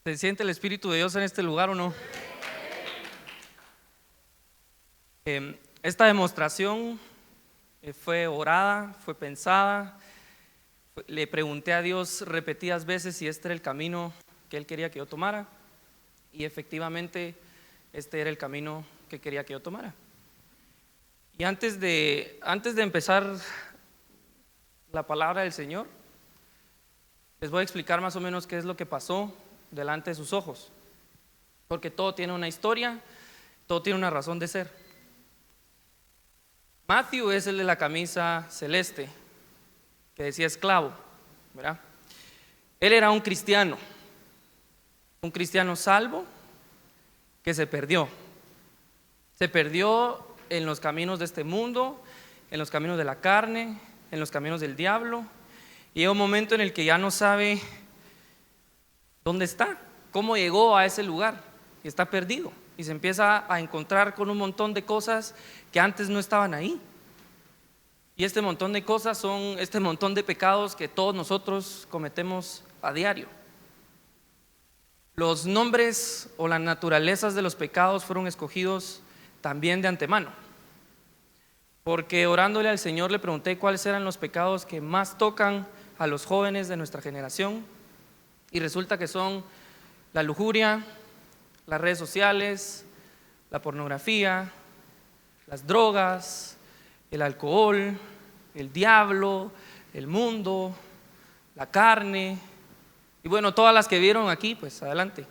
¿Se siente el Espíritu de Dios en este lugar o no? Esta demostración fue orada, fue pensada. Le pregunté a Dios repetidas veces si este era el camino que Él quería que yo tomara, y efectivamente este era el camino que quería que yo tomara. Y antes de empezar la palabra del Señor, les voy a explicar más o menos qué es lo que pasó delante de sus ojos, porque todo tiene una historia, todo tiene una razón de ser. Matthew es el de la camisa celeste que decía esclavo, ¿verdad? Él era un cristiano salvo que se perdió en los caminos de este mundo, en los caminos de la carne, en los caminos del diablo, y llega un momento en el que ya no sabe dónde está, cómo llegó a ese lugar, y está perdido, y se empieza a encontrar con un montón de cosas que antes no estaban ahí. Y este montón de cosas son este montón de pecados que todos nosotros cometemos a diario. Los nombres o las naturalezas de los pecados fueron escogidos también de antemano, porque orándole al Señor le pregunté cuáles eran los pecados que más tocan a los jóvenes de nuestra generación, y resulta que son la lujuria, las redes sociales, la pornografía, las drogas, el alcohol, el diablo, el mundo, la carne, y bueno, todas las que vieron aquí, pues adelante.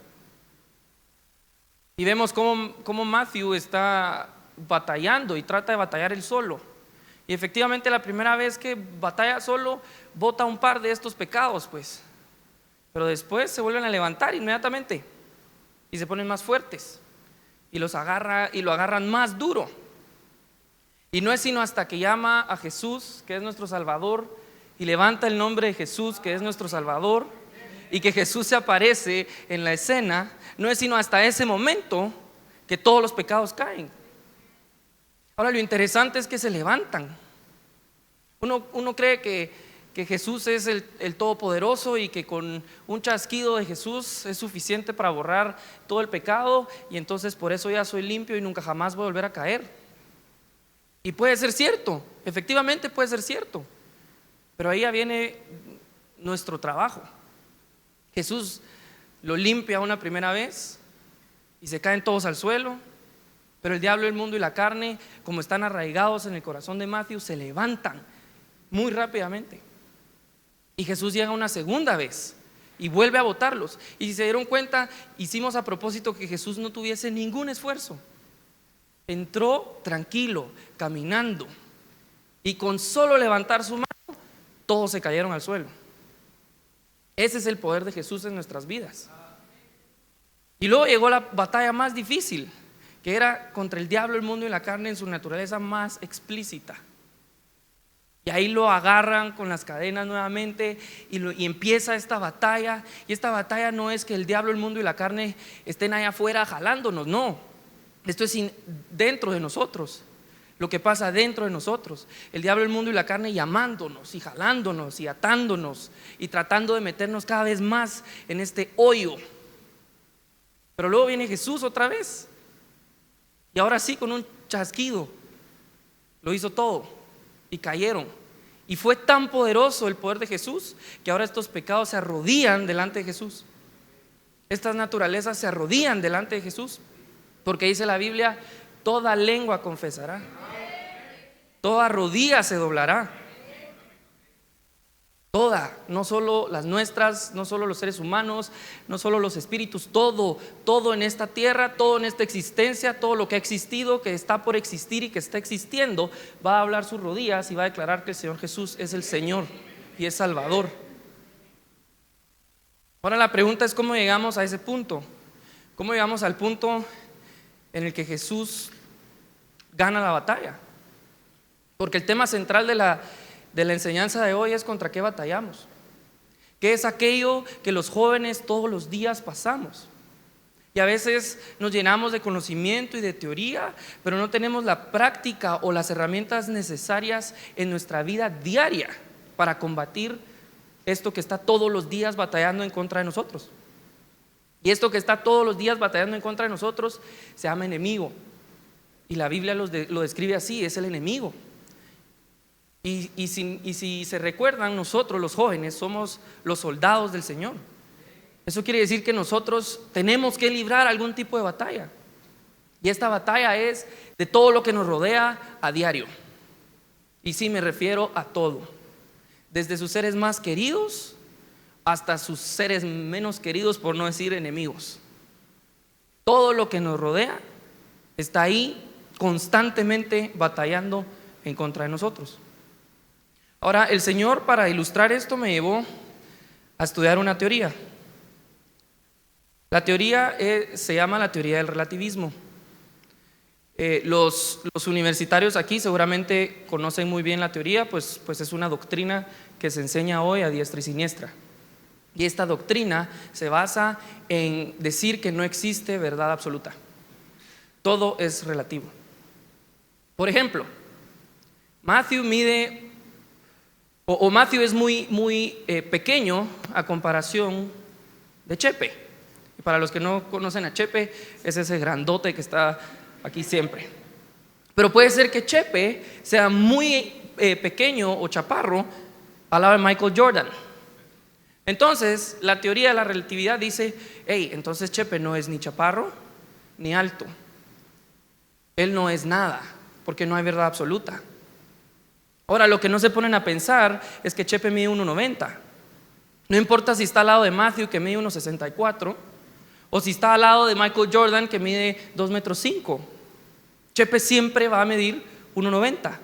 Y vemos cómo Matthew está batallando y trata de batallar él solo. Y efectivamente la primera vez que batalla solo, bota un par de estos pecados, pues. Pero después se vuelven a levantar inmediatamente y se ponen más fuertes y lo agarran más duro. Y no es sino hasta que llama a Jesús, que es nuestro Salvador, y levanta el nombre de Jesús, que es nuestro Salvador, y que Jesús se aparece en la escena, no es sino hasta ese momento que todos los pecados caen. Ahora, lo interesante es que se levantan. Uno cree que Jesús es el Todopoderoso y que con un chasquido de Jesús es suficiente para borrar todo el pecado, y entonces por eso ya soy limpio y nunca jamás voy a volver a caer. Y puede ser cierto, efectivamente puede ser cierto, pero ahí ya viene nuestro trabajo. Jesús lo limpia una primera vez y se caen todos al suelo, pero el diablo, el mundo y la carne, como están arraigados en el corazón de Matthew, se levantan muy rápidamente. Y Jesús llega una segunda vez y vuelve a botarlos. Y si se dieron cuenta, hicimos a propósito que Jesús no tuviese ningún esfuerzo. Entró tranquilo, caminando, y con solo levantar su mano, todos se cayeron al suelo. Ese es el poder de Jesús en nuestras vidas. Y luego llegó la batalla más difícil, que era contra el diablo, el mundo y la carne en su naturaleza más explícita. Y ahí lo agarran con las cadenas nuevamente y empieza esta batalla. Y esta batalla no es que el diablo, el mundo y la carne estén allá afuera jalándonos, no. Esto es dentro de nosotros, lo que pasa dentro de nosotros. El diablo, el mundo y la carne llamándonos y jalándonos y atándonos y tratando de meternos cada vez más en este hoyo. Pero luego viene Jesús otra vez, y ahora sí, con un chasquido lo hizo todo y cayeron. Y fue tan poderoso el poder de Jesús que ahora estos pecados se arrodillan delante de Jesús. Estas naturalezas se arrodillan delante de Jesús, porque dice la Biblia: toda lengua confesará, toda rodilla se doblará. Toda, no solo las nuestras, no solo los seres humanos, no solo los espíritus, todo en esta tierra, todo en esta existencia, todo lo que ha existido, que está por existir y que está existiendo, va a hablar sus rodillas y va a declarar que el Señor Jesús es el Señor y es Salvador. Ahora la pregunta es: ¿cómo llegamos a ese punto? ¿Cómo llegamos al punto en el que Jesús gana la batalla. Porque el tema central de la enseñanza de hoy es contra qué batallamos. ¿Qué es aquello que los jóvenes todos los días pasamos? Y a veces nos llenamos de conocimiento y de teoría, pero no tenemos la práctica o las herramientas necesarias en nuestra vida diaria para combatir esto que está todos los días batallando en contra de nosotros. Y esto que está todos los días batallando en contra de nosotros se llama enemigo. Y la Biblia lo describe así, es el enemigo. Y si se recuerdan, nosotros los jóvenes somos los soldados del Señor. Eso quiere decir que nosotros tenemos que librar algún tipo de batalla. Y esta batalla es de todo lo que nos rodea a diario. Y sí, me refiero a todo. Desde sus seres más queridos hasta sus seres menos queridos, por no decir enemigos. Todo lo que nos rodea está ahí constantemente batallando en contra de nosotros. Ahora, el Señor, para ilustrar esto, me llevó a estudiar una teoría. La teoría se llama la teoría del relativismo. Los universitarios aquí seguramente conocen muy bien la teoría, pues es una doctrina que se enseña hoy a diestra y siniestra. Y esta doctrina se basa en decir que no existe verdad absoluta. Todo es relativo. Por ejemplo, Matthew es muy pequeño a comparación de Chepe. Y para los que no conocen a Chepe, es ese grandote que está aquí siempre. Pero puede ser que Chepe sea muy pequeño o chaparro al lado de Michael Jordan. Entonces, la teoría de la relatividad dice, hey, entonces Chepe no es ni chaparro ni alto. Él no es nada, porque no hay verdad absoluta. Ahora, lo que no se ponen a pensar es que Chepe mide 1.90. No importa si está al lado de Matthew, que mide 1.64, o si está al lado de Michael Jordan, que mide 2.5 metros. Chepe siempre va a medir 1.90.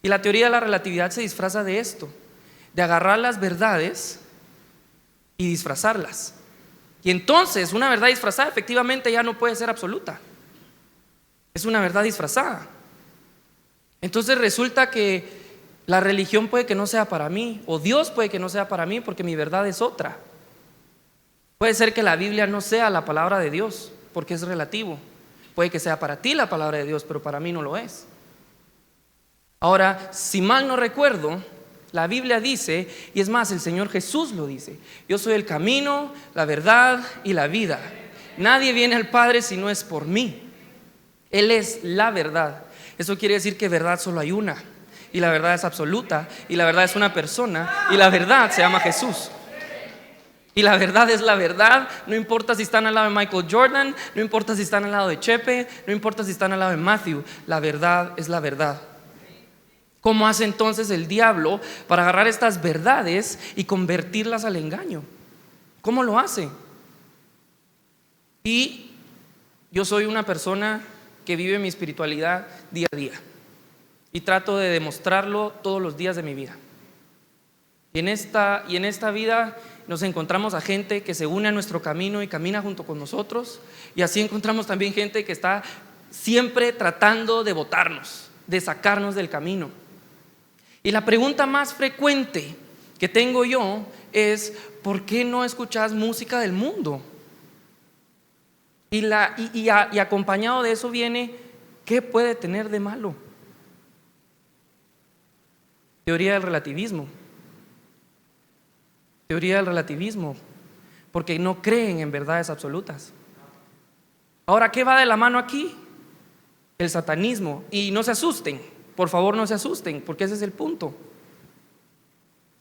Y la teoría de la relatividad se disfraza de esto, de agarrar las verdades y disfrazarlas. Y entonces una verdad disfrazada efectivamente ya no puede ser absoluta. Es una verdad disfrazada. Entonces resulta que la religión puede que no sea para mí, o Dios puede que no sea para mí, porque mi verdad es otra. Puede ser que la Biblia no sea la palabra de Dios, porque es relativo. Puede que sea para ti la palabra de Dios, pero para mí no lo es. Ahora, si mal no recuerdo, la Biblia dice, y es más, el Señor Jesús lo dice: yo soy el camino, la verdad y la vida. Nadie viene al Padre si no es por mí. Él es la verdad. Eso quiere decir que verdad solo hay una, y la verdad es absoluta, y la verdad es una persona, y la verdad se llama Jesús. Y la verdad es la verdad, no importa si están al lado de Michael Jordan, no importa si están al lado de Chepe, no importa si están al lado de Matthew, la verdad es la verdad. ¿Cómo hace entonces el diablo para agarrar estas verdades y convertirlas al engaño? ¿Cómo lo hace? Y yo soy una persona que vive mi espiritualidad día a día y trato de demostrarlo todos los días de mi vida. Y en esta vida nos encontramos a gente que se une a nuestro camino y camina junto con nosotros, y así encontramos también gente que está siempre tratando de botarnos, de sacarnos del camino. Y la pregunta más frecuente que tengo yo es: ¿por qué no escuchas música del mundo? Y acompañado de eso viene: ¿qué puede tener de malo? Teoría del relativismo. Teoría del relativismo, porque no creen en verdades absolutas. Ahora, ¿qué va de la mano aquí? El satanismo. Y no se asusten, por favor, no se asusten, porque ese es el punto.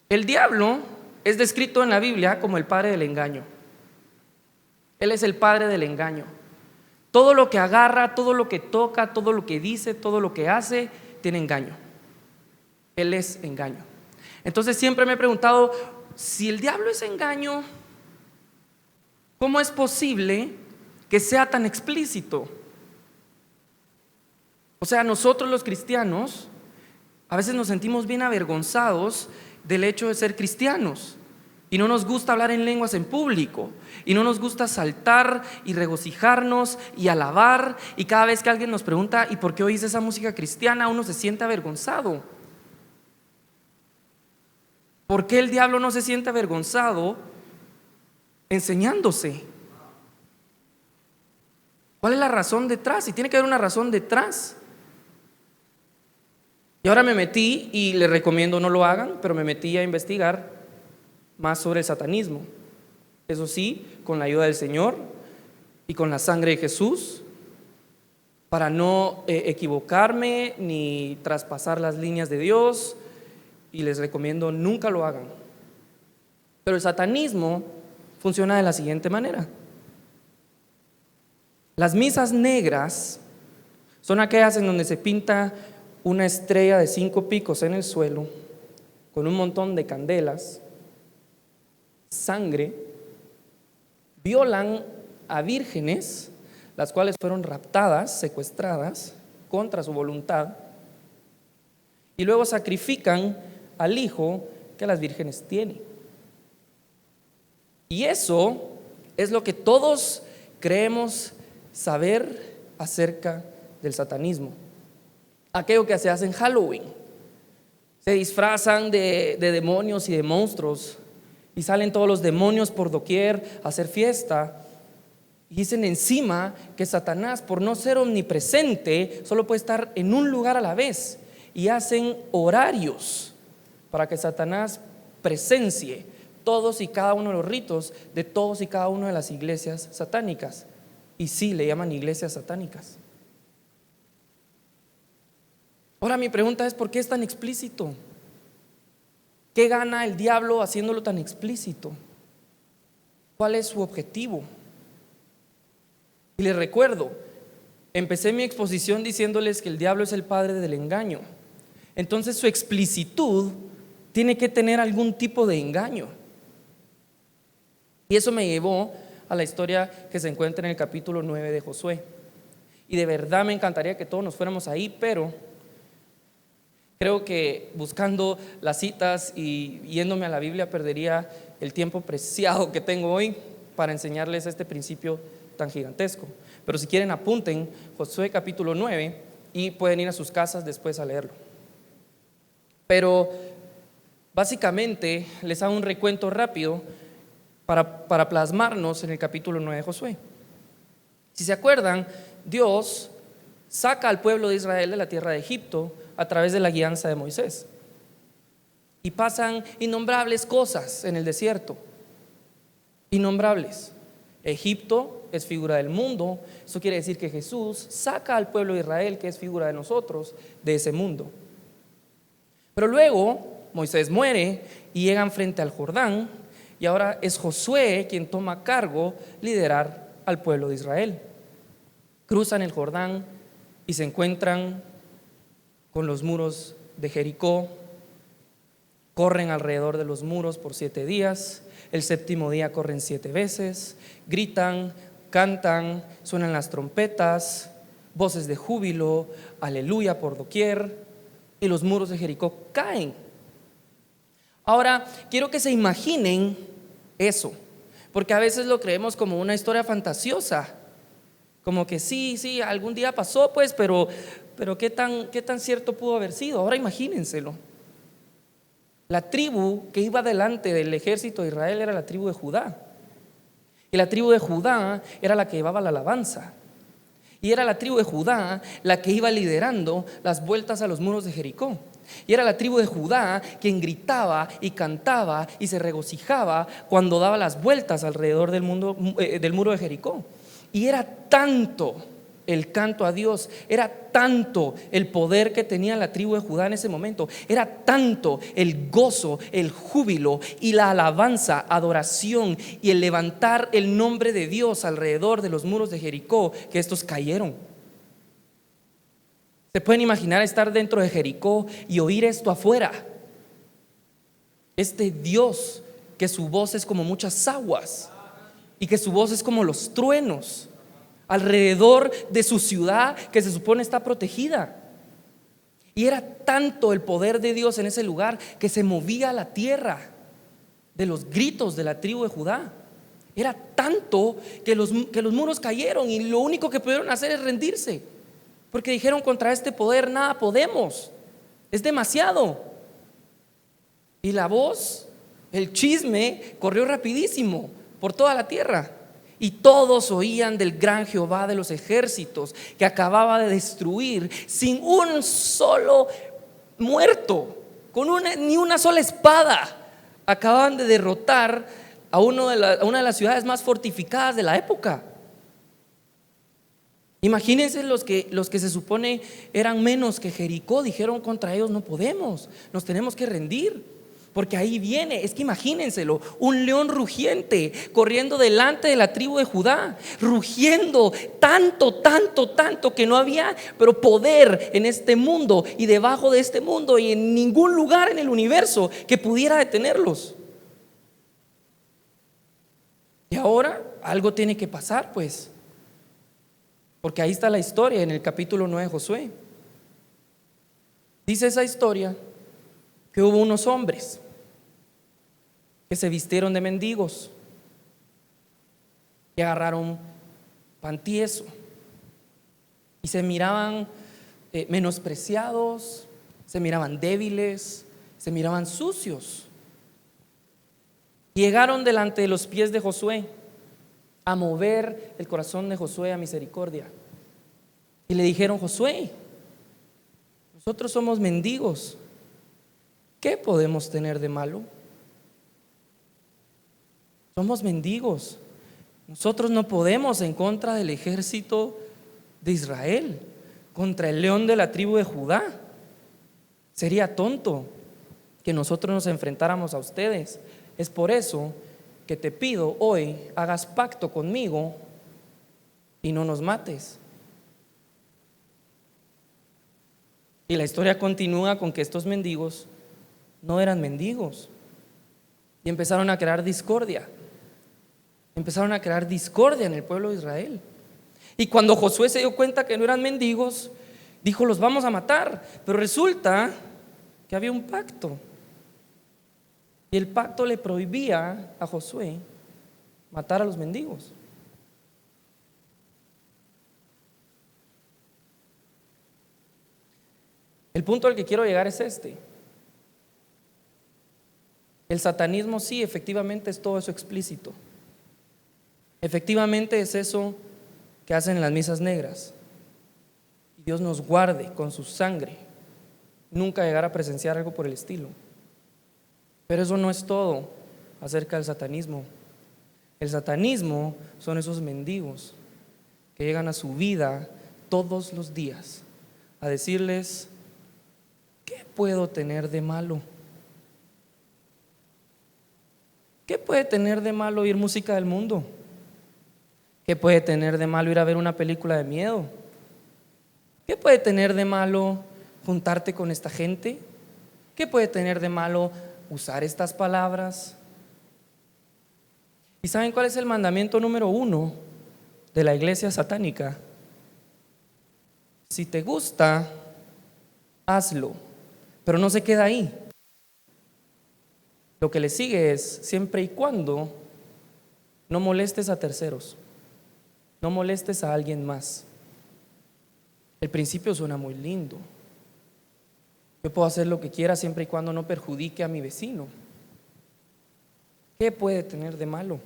El diablo es descrito en la Biblia como el padre del engaño. Él es el padre del engaño. Todo lo que agarra, todo lo que toca, todo lo que dice, todo lo que hace, tiene engaño. Él es engaño. Entonces siempre me he preguntado, si el diablo es engaño, ¿cómo es posible que sea tan explícito? O sea, nosotros los cristianos a veces nos sentimos bien avergonzados del hecho de ser cristianos, Y no nos gusta hablar en lenguas en público. Y no nos gusta saltar y regocijarnos y alabar. Y cada vez que alguien nos pregunta ¿y por qué oís esa música cristiana?, uno se siente avergonzado. ¿Por qué el diablo no se siente avergonzado enseñándose? ¿Cuál es la razón detrás? Y tiene que haber una razón detrás. Y ahora me metí, y les recomiendo no lo hagan, pero me metí a investigar más sobre el satanismo. Eso sí, con la ayuda del Señor y con la sangre de Jesús, para no equivocarme ni traspasar las líneas de Dios. Y les recomiendo nunca lo hagan. Pero el satanismo funciona de la siguiente manera. Las misas negras son aquellas en donde se pinta una estrella de 5 picos en el suelo, con un montón de candelas, sangre, violan a vírgenes, las cuales fueron raptadas, secuestradas contra su voluntad, y luego sacrifican al hijo que las vírgenes tienen. Y eso es lo que todos creemos saber acerca del satanismo. Aquello que se hace en Halloween. Se disfrazan de demonios y de monstruos, y salen todos los demonios por doquier a hacer fiesta. Y dicen encima que Satanás, por no ser omnipresente, solo puede estar en un lugar a la vez. Y hacen horarios para que Satanás presencie todos y cada uno de los ritos de todos y cada una de las iglesias satánicas. Y sí, le llaman iglesias satánicas. Ahora mi pregunta es: ¿por qué es tan explícito? ¿Qué gana el diablo haciéndolo tan explícito? ¿Cuál es su objetivo? Y les recuerdo, empecé mi exposición diciéndoles que el diablo es el padre del engaño. Entonces su explicitud tiene que tener algún tipo de engaño. Y eso me llevó a la historia que se encuentra en el capítulo 9 de Josué. Y de verdad me encantaría que todos nos fuéramos ahí, pero creo que buscando las citas y yéndome a la Biblia perdería el tiempo preciado que tengo hoy para enseñarles este principio tan gigantesco. Pero si quieren, apunten Josué capítulo 9 y pueden ir a sus casas después a leerlo. Pero básicamente les hago un recuento rápido para plasmarnos en el capítulo 9 de Josué. Si se acuerdan, Dios saca al pueblo de Israel de la tierra de Egipto a través de la guianza de Moisés. Y pasan innombrables cosas en el desierto. Innombrables. Egipto es figura del mundo. Eso quiere decir que Jesús saca al pueblo de Israel, que es figura de nosotros, de ese mundo. Pero luego Moisés muere y llegan frente al Jordán, y ahora es Josué quien toma a cargo liderar al pueblo de Israel. Cruzan el Jordán y se encuentran con los muros de Jericó. Corren alrededor de los muros por 7 días. El 7º día corren 7 veces. Gritan, cantan, suenan las trompetas, voces de júbilo, aleluya por doquier, y los muros de Jericó caen. Ahora, quiero que se imaginen eso, porque a veces lo creemos como una historia fantasiosa, como que sí, algún día pasó pues, pero ¿qué tan cierto pudo haber sido? Ahora imagínenselo. La tribu que iba delante del ejército de Israel era la tribu de Judá, y la tribu de Judá era la que llevaba la alabanza, y era la tribu de Judá la que iba liderando las vueltas a los muros de Jericó. Y era la tribu de Judá quien gritaba y cantaba y se regocijaba cuando daba las vueltas alrededor del muro de Jericó. Y era tanto el canto a Dios, era tanto el poder que tenía la tribu de Judá en ese momento, era tanto el gozo, el júbilo y la alabanza, adoración y el levantar el nombre de Dios alrededor de los muros de Jericó, que estos cayeron. ¿Se pueden imaginar estar dentro de Jericó y oír esto afuera? Este Dios, que su voz es como muchas aguas y que su voz es como los truenos alrededor de su ciudad que se supone está protegida. Y era tanto el poder de Dios en ese lugar que se movía la tierra. de los gritos de la tribu de Judá. Era tanto que los muros cayeron y lo único que pudieron hacer es rendirse, porque dijeron: contra este poder nada podemos, es demasiado. Y la voz, el chisme corrió rapidísimo por toda la tierra, y todos oían del gran Jehová de los ejércitos, que acababa de destruir sin un solo muerto, ni una sola espada. Acababan de derrotar a una de las ciudades más fortificadas de la época. Imagínense los que se supone eran menos que Jericó, dijeron: contra ellos no podemos, nos tenemos que rendir, porque ahí viene. Es que imagínenselo, un león rugiente corriendo delante de la tribu de Judá, rugiendo tanto que no había pero poder en este mundo y debajo de este mundo y en ningún lugar en el universo que pudiera detenerlos. Y ahora algo tiene que pasar, pues, porque ahí está la historia en el capítulo 9 de Josué. Dice esa historia que hubo unos hombres que se vistieron de mendigos y agarraron pan tieso y se miraban menospreciados, se miraban débiles, se miraban sucios. Llegaron delante de los pies de Josué a mover el corazón de Josué a misericordia y le dijeron: Josué, nosotros somos mendigos, ¿qué podemos tener de malo? Somos mendigos, nosotros no podemos en contra del ejército de Israel, contra el león de la tribu de Judá. Sería tonto que nosotros nos enfrentáramos a ustedes. Es por eso que te pido hoy hagas pacto conmigo y no nos mates. Y la historia continúa con que estos mendigos no eran mendigos y empezaron a crear discordia. Empezaron a crear discordia en el pueblo de Israel. Y cuando Josué se dio cuenta que no eran mendigos, dijo: los vamos a matar. Pero resulta que había un pacto, y el pacto le prohibía a Josué matar a los mendigos. El punto al que quiero llegar es este: el satanismo sí, efectivamente es todo eso explícito. Efectivamente es eso que hacen en las misas negras. Y Dios nos guarde con su sangre nunca llegar a presenciar algo por el estilo. Pero eso no es todo acerca del satanismo. El satanismo son esos mendigos que llegan a su vida todos los días a decirles: ¿qué puedo tener de malo? ¿Qué puede tener de malo oír música del mundo? ¿Qué puede tener de malo ir a ver una película de miedo? ¿Qué puede tener de malo juntarte con esta gente? ¿Qué puede tener de malo usar estas palabras? ¿Y saben cuál es el mandamiento número 1 de la iglesia satánica? Si te gusta, hazlo, pero no se queda ahí. Lo que le sigue es: siempre y cuando no molestes a terceros, no molestes a alguien más. El principio suena muy lindo. Yo puedo hacer lo que quiera siempre y cuando no perjudique a mi vecino. ¿Qué puede tener de malo?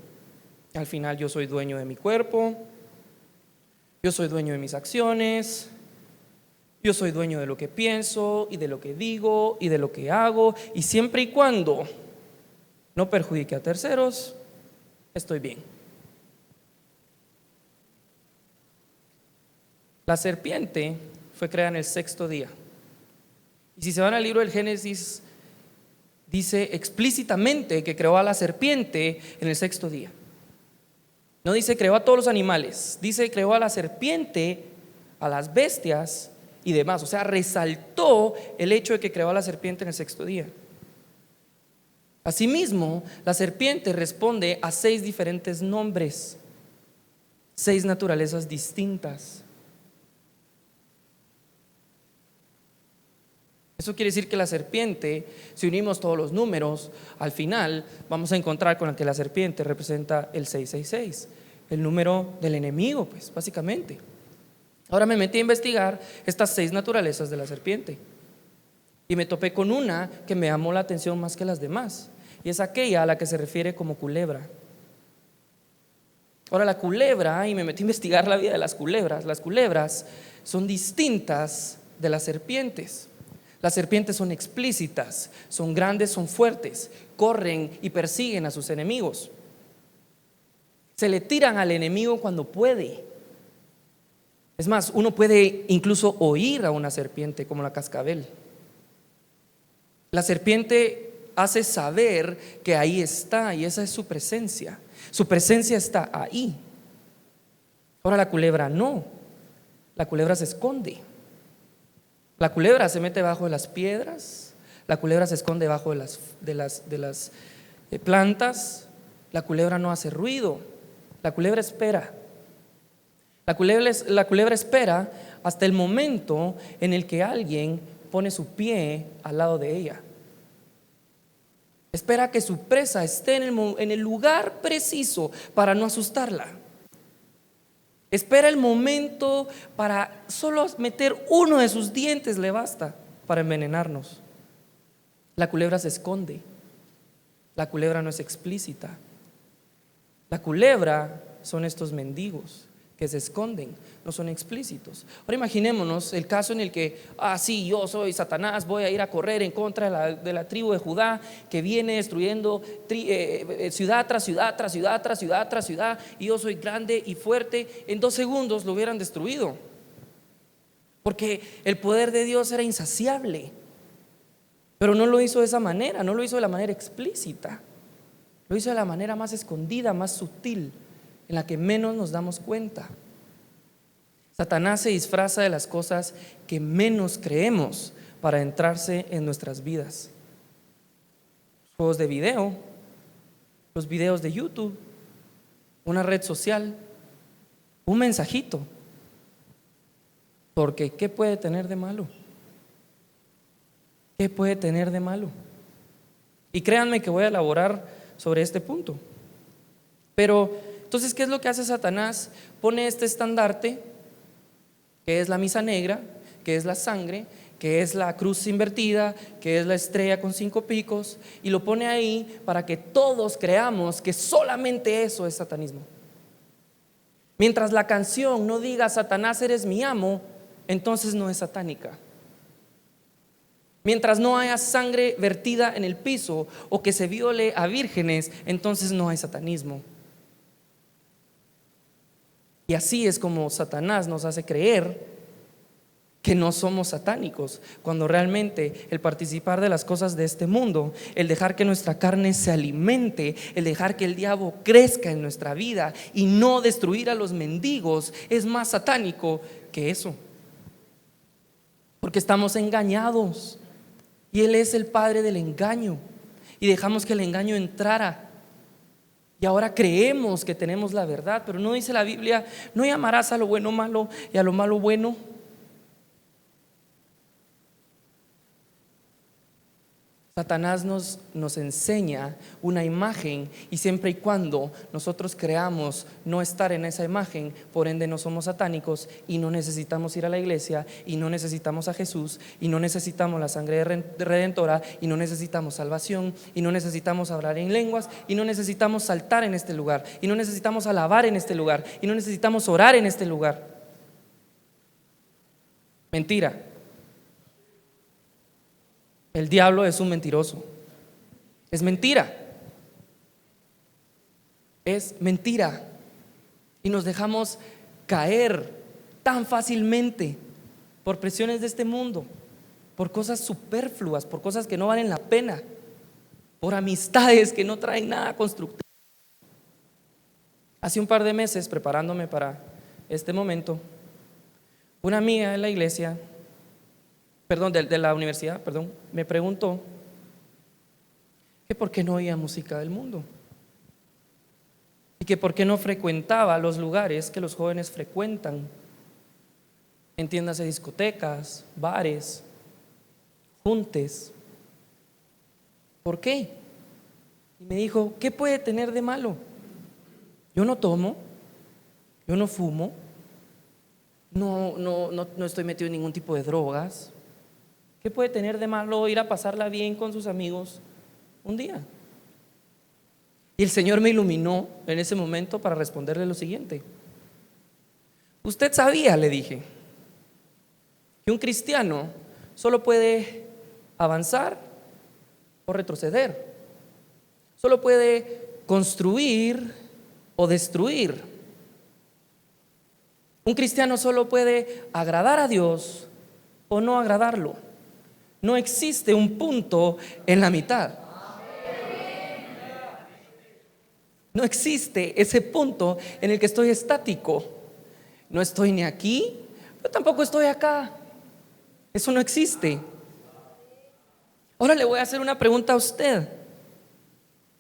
Al final yo soy dueño de mi cuerpo, yo soy dueño de mis acciones, yo soy dueño de lo que pienso y de lo que digo y de lo que hago, y siempre y cuando no perjudique a terceros, estoy bien. La serpiente fue creada en el 6º día. Y si se van al libro del Génesis, dice explícitamente que creó a la serpiente en el 6º día. No dice creó a todos los animales, dice creó a la serpiente, a las bestias y demás. O sea, resaltó el hecho de que creó a la serpiente en el 6º día. Asimismo, la serpiente responde a 6 diferentes nombres, 6 naturalezas distintas. Eso quiere decir que la serpiente, si unimos todos los números, al final vamos a encontrar con que la serpiente representa el 666, el número del enemigo, pues básicamente. Ahora me metí a investigar estas 6 naturalezas de la serpiente y me topé con una que me llamó la atención más que las demás, y es aquella a la que se refiere como culebra. Ahora la culebra, y me metí a investigar la vida de las culebras son distintas de las serpientes. Las serpientes son explícitas, son grandes, son fuertes, corren y persiguen a sus enemigos. Se le tiran al enemigo cuando puede. Es más, uno puede incluso oír a una serpiente como la cascabel. La serpiente hace saber que ahí está, y esa es su presencia. Su presencia está ahí. Ahora la culebra no. La culebra se esconde. La culebra se mete bajo de las piedras. La culebra se esconde bajo de las plantas. La culebra no hace ruido. La culebra espera. La culebra espera hasta el momento en el que alguien pone su pie al lado de ella. Espera que su presa esté en el lugar preciso para no asustarla. Espera el momento para solo meter uno de sus dientes, le basta para envenenarnos. La culebra se esconde. La culebra no es explícita. La culebra son estos mendigos que se esconden, no son explícitos. Ahora imaginémonos el caso en el que, sí, yo soy Satanás, voy a ir a correr en contra de la tribu de Judá que viene destruyendo ciudad tras ciudad, tras ciudad, tras ciudad, tras ciudad, y yo soy grande y fuerte. En 2 segundos lo hubieran destruido, porque el poder de Dios era insaciable. Pero no lo hizo de esa manera, no lo hizo de la manera explícita, lo hizo de la manera más escondida, más sutil, en la que menos nos damos cuenta. Satanás se disfraza de las cosas que menos creemos para entrarse en nuestras vidas. Los juegos de video, los videos de YouTube, una red social, un mensajito. Porque ¿qué puede tener de malo? ¿Qué puede tener de malo? Y créanme que voy a elaborar sobre este punto. Pero entonces, ¿qué es lo que hace Satanás? Pone este estandarte, que es la misa negra, que es la sangre, que es la cruz invertida, que es la estrella con 5 picos, y lo pone ahí para que todos creamos que solamente eso es satanismo. Mientras la canción no diga Satanás eres mi amo, entonces no es satánica. Mientras no haya sangre vertida en el piso o que se viole a vírgenes, entonces no hay satanismo. Y así es como Satanás nos hace creer que no somos satánicos, cuando realmente el participar de las cosas de este mundo, el dejar que nuestra carne se alimente, el dejar que el diablo crezca en nuestra vida y no destruir a los mendigos, es más satánico que eso. Porque estamos engañados y Él es el padre del engaño, y dejamos que el engaño entrara. Y ahora creemos que tenemos la verdad, pero no dice la Biblia: no llamarás a lo bueno malo y a lo malo bueno. Satanás nos enseña una imagen, y siempre y cuando nosotros creamos no estar en esa imagen, por ende no somos satánicos y no necesitamos ir a la iglesia y no necesitamos a Jesús y no necesitamos la sangre redentora y no necesitamos salvación y no necesitamos hablar en lenguas y no necesitamos saltar en este lugar y no necesitamos alabar en este lugar y no necesitamos orar en este lugar. Mentira. El diablo es un mentiroso. Es mentira. Es mentira. Y nos dejamos caer tan fácilmente por presiones de este mundo, por cosas superfluas, por cosas que no valen la pena, por amistades que no traen nada constructivo. Hace un par de meses, preparándome para este momento, una amiga de la iglesia, de la universidad, me preguntó que por qué no oía música del mundo y que por qué no frecuentaba los lugares que los jóvenes frecuentan, entiéndase discotecas, bares, juntes. ¿Por qué? Y me dijo, ¿qué puede tener de malo? Yo no tomo, yo no fumo, no estoy metido en ningún tipo de drogas. ¿Qué puede tener de malo ir a pasarla bien con sus amigos un día? Y el Señor me iluminó en ese momento para responderle lo siguiente. Usted sabía, le dije, que un cristiano solo puede avanzar o retroceder, solo puede construir o destruir. Un cristiano solo puede agradar a Dios o no agradarlo. No existe un punto en la mitad. No existe ese punto en el que estoy estático. No estoy ni aquí, pero tampoco estoy acá. Eso no existe. Ahora le voy a hacer una pregunta a usted.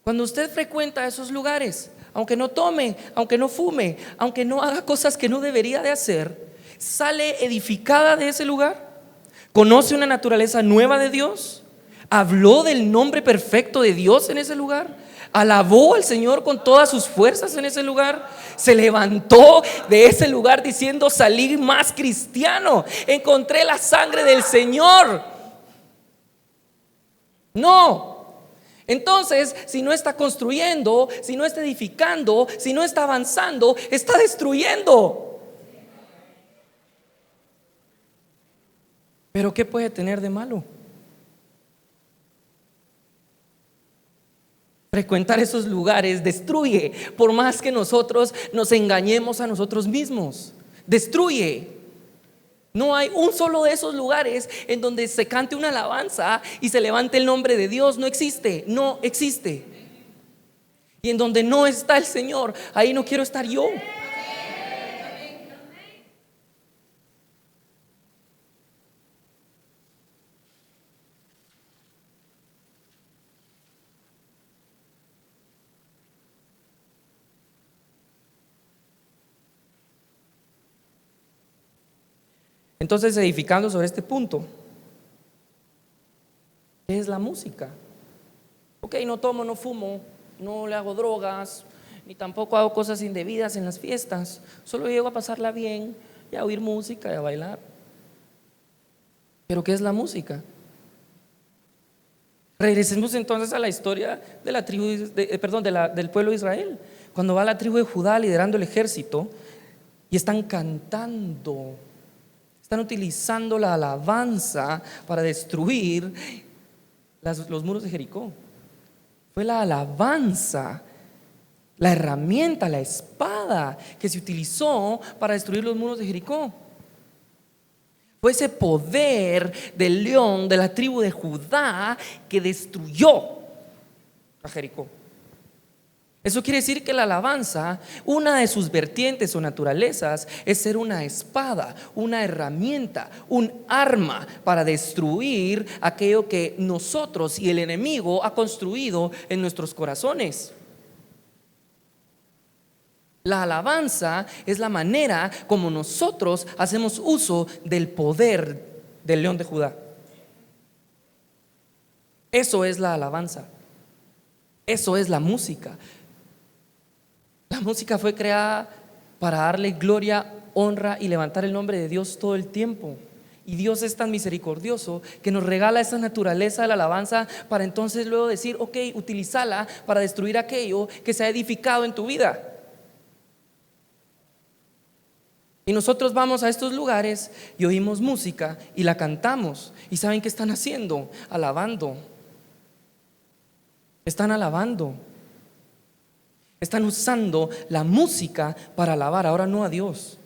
Cuando usted frecuenta esos lugares, aunque no tome, aunque no fume, aunque no haga cosas que no debería de hacer, ¿sale edificada de ese lugar? ¿Conoce una naturaleza nueva de Dios? ¿Habló del nombre perfecto de Dios en ese lugar? ¿Alabó al Señor con todas sus fuerzas en ese lugar? ¿Se levantó de ese lugar diciendo: salí más cristiano, encontré la sangre del Señor? No. Entonces, si no está construyendo, si no está edificando, si no está avanzando, está destruyendo. Pero ¿qué puede tener de malo? Frecuentar esos lugares destruye, por más que nosotros nos engañemos a nosotros mismos. Destruye. No hay un solo de esos lugares en donde se cante una alabanza y se levante el nombre de Dios. No existe, no existe. Y en donde no está el Señor, ahí no quiero estar yo. Entonces, edificando sobre este punto, ¿qué es la música? Ok, no tomo, no fumo, no le hago drogas, ni tampoco hago cosas indebidas en las fiestas. Solo llego a pasarla bien y a oír música y a bailar. ¿Pero qué es la música? Regresemos entonces a la historia de la tribu, del pueblo de Israel. Cuando va la tribu de Judá liderando el ejército y están cantando, están utilizando la alabanza para destruir los muros de Jericó. Fue la alabanza, la herramienta, la espada que se utilizó para destruir los muros de Jericó. Fue ese poder del león de la tribu de Judá que destruyó a Jericó. Eso quiere decir que la alabanza, una de sus vertientes o naturalezas, es ser una espada, una herramienta, un arma para destruir aquello que nosotros y el enemigo ha construido en nuestros corazones. La alabanza es la manera como nosotros hacemos uso del poder del león de Judá. Eso es la alabanza. Eso es la música. La música fue creada para darle gloria, honra y levantar el nombre de Dios todo el tiempo. Y Dios es tan misericordioso que nos regala esa naturaleza de la alabanza para entonces luego decir: ok, utilízala para destruir aquello que se ha edificado en tu vida. Y nosotros vamos a estos lugares y oímos música y la cantamos. ¿Y saben qué están haciendo? Alabando. Están alabando. Están usando la música para alabar, ahora no a Dios.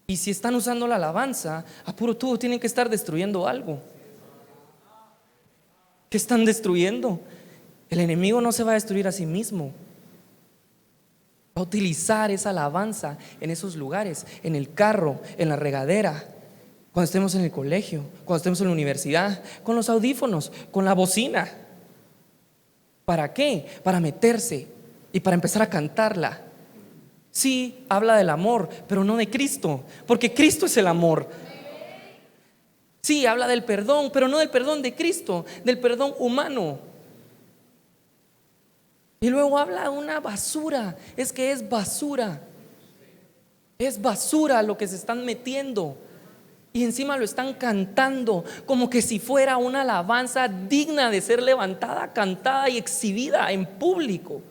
Y si están usando la alabanza, a puro tubo tienen que estar destruyendo algo. ¿Qué están destruyendo? El enemigo no se va a destruir a sí mismo. Va a utilizar esa alabanza en esos lugares, en el carro, en la regadera, cuando estemos en el colegio, cuando estemos en la universidad, con los audífonos, con la bocina. ¿Para qué? Para meterse y para empezar a cantarla. Sí, habla del amor, pero no de Cristo, porque Cristo es el amor. Sí, habla del perdón, pero no del perdón de Cristo, del perdón humano. Y luego habla de una basura. Es que es basura. Es basura lo que se están metiendo. Y encima lo están cantando como que si fuera una alabanza digna de ser levantada, cantada y exhibida en público.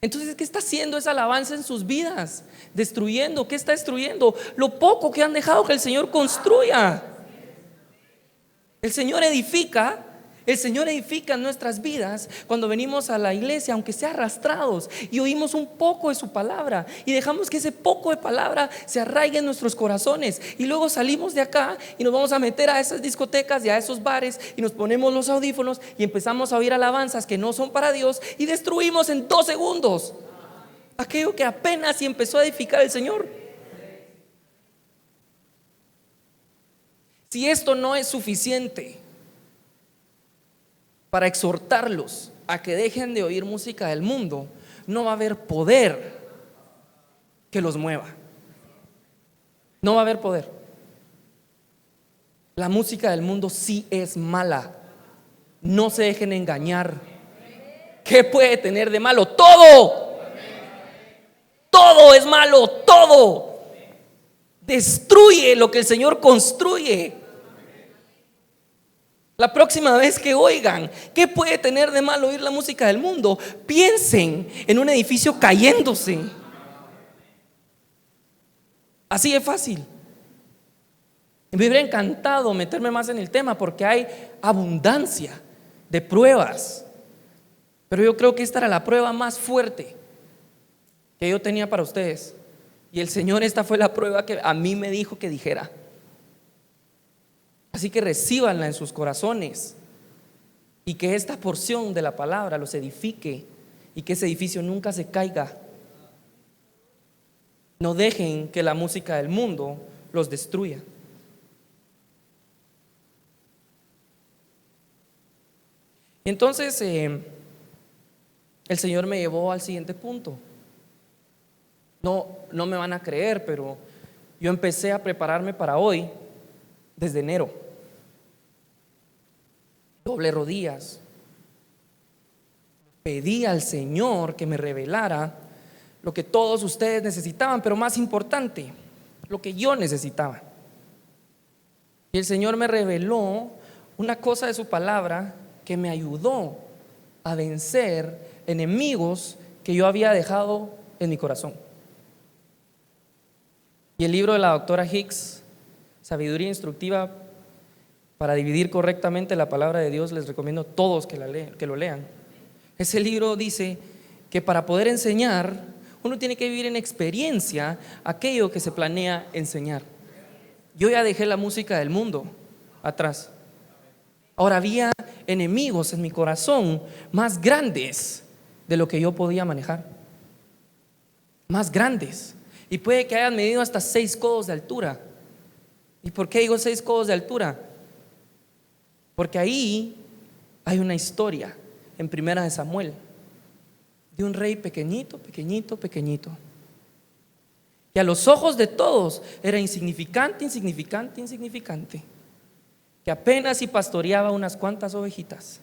Entonces, ¿qué está haciendo esa alabanza en sus vidas? Destruyendo. ¿Qué está destruyendo? Lo poco que han dejado que el Señor construya. El Señor edifica. El Señor edifica en nuestras vidas cuando venimos a la iglesia, aunque sea arrastrados, y oímos un poco de su palabra y dejamos que ese poco de palabra se arraigue en nuestros corazones, y luego salimos de acá y nos vamos a meter a esas discotecas y a esos bares y nos ponemos los audífonos y empezamos a oír alabanzas que no son para Dios y destruimos en 2 segundos aquello que apenas si empezó a edificar el Señor. Si esto no es suficiente para exhortarlos a que dejen de oír música del mundo, no va a haber poder que los mueva. No va a haber poder. La música del mundo sí es mala. No se dejen engañar. ¿Qué puede tener de malo? Todo. Todo es malo, todo. Destruye lo que el Señor construye. La próxima vez que oigan, ¿qué puede tener de malo oír la música del mundo? Piensen en un edificio cayéndose. Así de fácil. Me hubiera encantado meterme más en el tema porque hay abundancia de pruebas, pero yo creo que esta era la prueba más fuerte que yo tenía para ustedes. Y el Señor, esta fue la prueba que a mí me dijo que dijera. Así que recíbanla en sus corazones y que esta porción de la palabra los edifique y que ese edificio nunca se caiga. No dejen que la música del mundo los destruya. Entonces el Señor me llevó al siguiente punto. No me van a creer, pero yo empecé a prepararme para hoy desde enero. Doblé rodillas, pedí al Señor que me revelara lo que todos ustedes necesitaban, pero más importante, lo que yo necesitaba. Y el Señor me reveló una cosa de su palabra que me ayudó a vencer enemigos que yo había dejado en mi corazón. Y el libro de la doctora Hicks, Sabiduría Instructiva para dividir correctamente la palabra de Dios, les recomiendo a todos que lo lean. Ese libro dice que para poder enseñar, uno tiene que vivir en experiencia aquello que se planea enseñar. Yo ya dejé la música del mundo atrás. Ahora había enemigos en mi corazón más grandes de lo que yo podía manejar. Más grandes. Y puede que hayan medido hasta 6 codos de altura. ¿Y por qué digo 6 codos de altura? Porque ahí hay una historia en Primera de Samuel de un rey pequeñito, pequeñito, pequeñito, que a los ojos de todos era insignificante, insignificante, insignificante, que apenas si pastoreaba unas cuantas ovejitas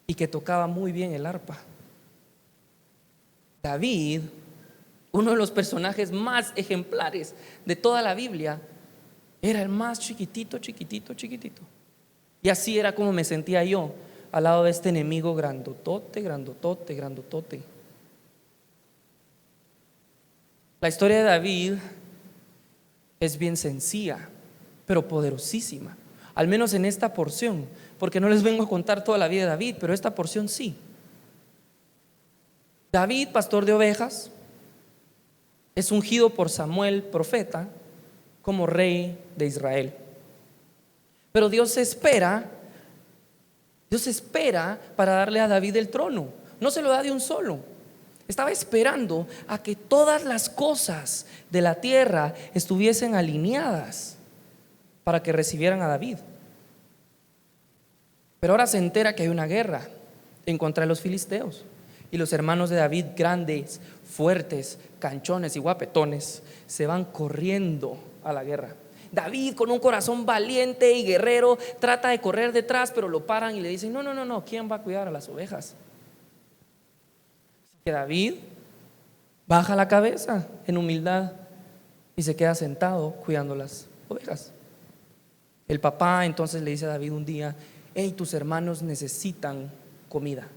y que tocaba muy bien el arpa. David, uno de los personajes más ejemplares de toda la Biblia, era el más chiquitito, chiquitito, chiquitito. Y así era como me sentía yo al lado de este enemigo grandotote, grandotote, grandotote. La historia de David es bien sencilla, pero poderosísima, al menos en esta porción, porque no les vengo a contar toda la vida de David, pero esta porción sí. David, pastor de ovejas, es ungido por Samuel, profeta, como rey de Israel. Pero Dios espera para darle a David el trono. No se lo da de un solo. Estaba esperando a que todas las cosas de la tierra estuviesen alineadas para que recibieran a David. Pero ahora se entera que hay una guerra en contra de los filisteos. Y los hermanos de David, grandes, fuertes, canchones y guapetones, se van corriendo a la guerra. David, con un corazón valiente y guerrero, trata de correr detrás, pero lo paran y le dicen: no, no, no, no, ¿quién va a cuidar a las ovejas? Que David baja la cabeza en humildad y se queda sentado cuidando las ovejas. El papá entonces le dice a David un día: hey, tus hermanos necesitan comida.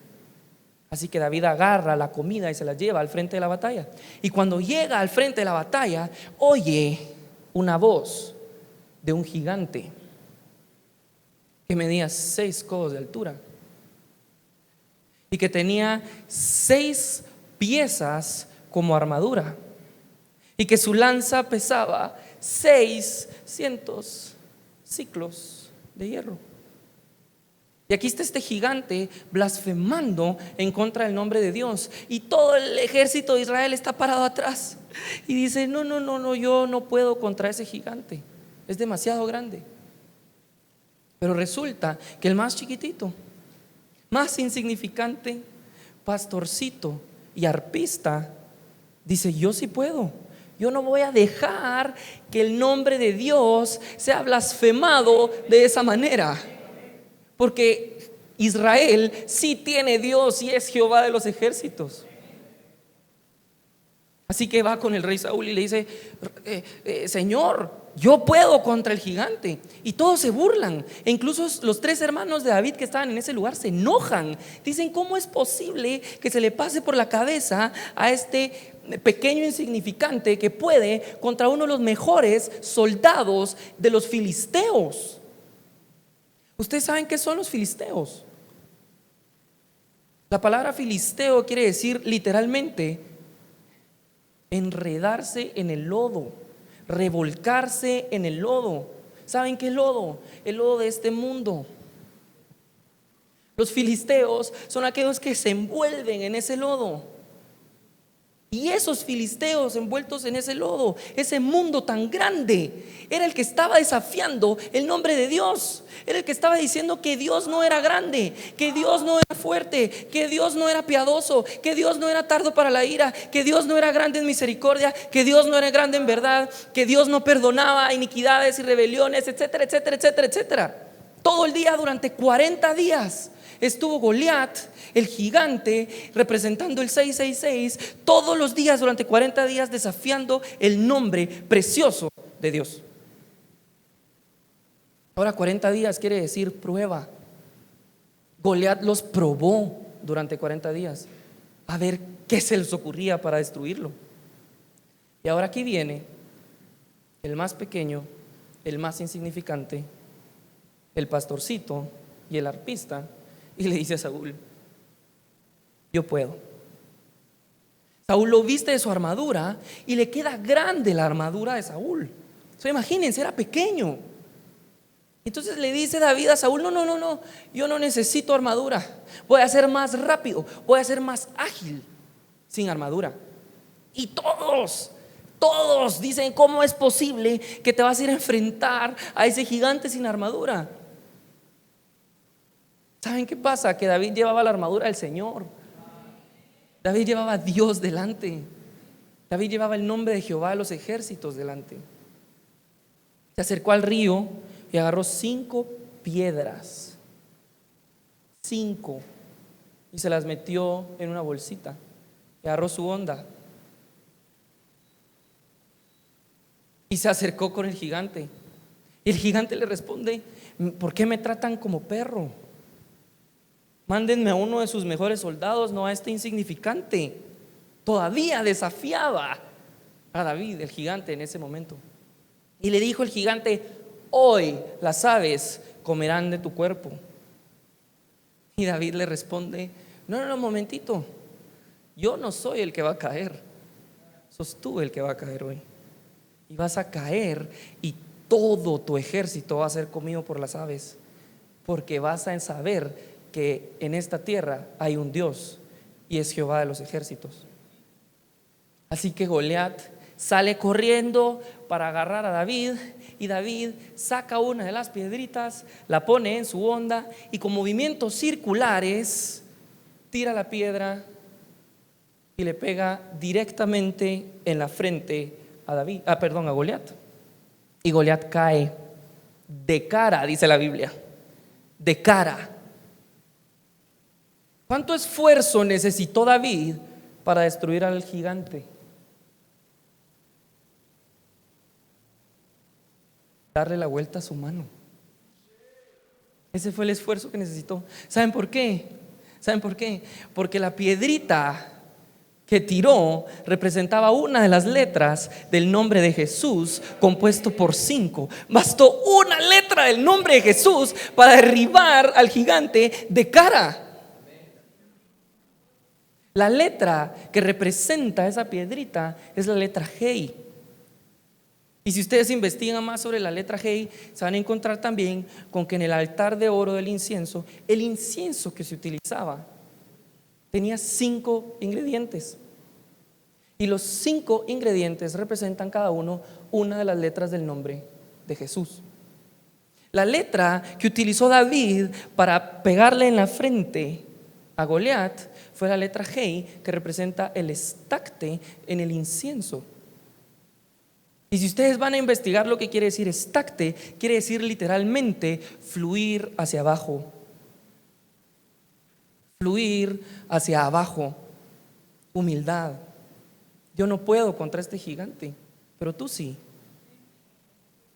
Así que David agarra la comida y se la lleva al frente de la batalla. Y cuando llega al frente de la batalla, oye una voz de un gigante que medía 6 codos de altura y que tenía 6 piezas como armadura, y que su lanza pesaba 600 ciclos de hierro. Y aquí está este gigante blasfemando en contra del nombre de Dios, y todo el ejército de Israel está parado atrás y dice: no, no, no, no, yo no puedo contra ese gigante, es demasiado grande. Pero resulta que el más chiquitito, más insignificante, pastorcito y arpista, dice: yo sí puedo. Yo no voy a dejar que el nombre de Dios sea blasfemado de esa manera, porque Israel sí tiene Dios y es Jehová de los ejércitos. Así que va con el rey Saúl y le dice: Señor, yo puedo contra el gigante. Y todos se burlan, e incluso los 3 hermanos de David que estaban en ese lugar se enojan. Dicen: ¿cómo es posible que se le pase por la cabeza a este pequeño insignificante que puede contra uno de los mejores soldados de los filisteos? ¿Ustedes saben qué son los filisteos? La palabra filisteo quiere decir literalmente enredarse en el lodo, revolcarse en el lodo. ¿Saben qué lodo? El lodo de este mundo. Los filisteos son aquellos que se envuelven en ese lodo. Y esos filisteos envueltos en ese lodo, ese mundo tan grande, era el que estaba desafiando el nombre de Dios. Era el que estaba diciendo que Dios no era grande, que Dios no era fuerte, que Dios no era piadoso, que Dios no era tardo para la ira, que Dios no era grande en misericordia, que Dios no era grande en verdad, que Dios no perdonaba iniquidades y rebeliones, etcétera, etcétera, etcétera, etcétera. Todo el día, durante 40 días, estuvo Goliat, el gigante, representando el 666, todos los días durante 40 días desafiando el nombre precioso de Dios. Ahora 40 días quiere decir prueba. Goliat los probó durante 40 días a ver qué se les ocurría para destruirlo. Y ahora aquí viene el más pequeño, el más insignificante, el pastorcito y el arpista, y le dice a Saúl: yo puedo. Saúl lo viste de su armadura y le queda grande la armadura de Saúl. Imagínense, era pequeño. Entonces le dice David a Saúl: no, no, no, no, yo no necesito armadura, voy a ser más rápido, voy a ser más ágil sin armadura. Y todos dicen: ¿cómo es posible que te vas a ir a enfrentar a ese gigante sin armadura? ¿Saben qué pasa? Que David llevaba la armadura del Señor. David llevaba a Dios delante. David llevaba el nombre de Jehová de los ejércitos delante. Se acercó al río y agarró 5 piedras, 5, y se las metió en una bolsita y agarró su honda y se acercó con el gigante. Y el gigante le responde: ¿por qué me tratan como perro? Mándenme a uno de sus mejores soldados, no a este insignificante. Todavía desafiaba a David, el gigante, en ese momento. Y le dijo el gigante: hoy las aves comerán de tu cuerpo. Y David le responde: no, no, no, momentito, yo no soy el que va a caer, sos tú el que va a caer hoy. Y vas a caer y todo tu ejército va a ser comido por las aves, porque vas a saber que en esta tierra hay un Dios y es Jehová de los ejércitos. Así que Goliat sale corriendo para agarrar a David, y David saca una de las piedritas, la pone en su honda y con movimientos circulares tira la piedra y le pega directamente en la frente a Goliat. y Goliat cae de cara, dice la Biblia, de cara. ¿Cuánto esfuerzo necesitó David para destruir al gigante? Darle la vuelta a su mano. Ese fue el esfuerzo que necesitó. ¿Saben por qué? ¿Saben por qué? Porque la piedrita que tiró representaba una de las letras del nombre de Jesús, compuesto por 5. Bastó una letra del nombre de Jesús para derribar al gigante de cara. La letra que representa esa piedrita es la letra Hei. Y si ustedes investigan más sobre la letra Hei, se van a encontrar también con que en el altar de oro del incienso, el incienso que se utilizaba tenía 5 ingredientes. Y los 5 ingredientes representan cada uno una de las letras del nombre de Jesús. La letra que utilizó David para pegarle en la frente a Goliat fue la letra Hei, que representa el estacte en el incienso. Y si ustedes van a investigar lo que quiere decir estacte, quiere decir literalmente fluir hacia abajo. Fluir hacia abajo. Humildad. Yo no puedo contra este gigante, pero tú sí.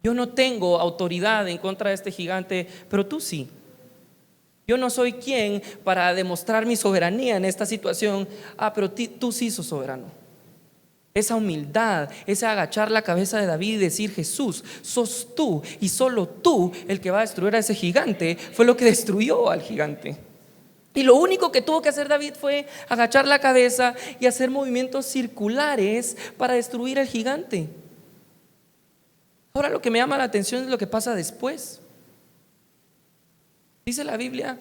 Yo no tengo autoridad en contra de este gigante, pero tú sí. Yo no soy quien para demostrar mi soberanía en esta situación. Pero tú sí sos soberano. Esa humildad, ese agachar la cabeza de David y decir: Jesús, sos tú y solo tú el que va a destruir a ese gigante, fue lo que destruyó al gigante. Y lo único que tuvo que hacer David fue agachar la cabeza y hacer movimientos circulares para destruir al gigante. Ahora lo que me llama la atención es lo que pasa después. Dice la Biblia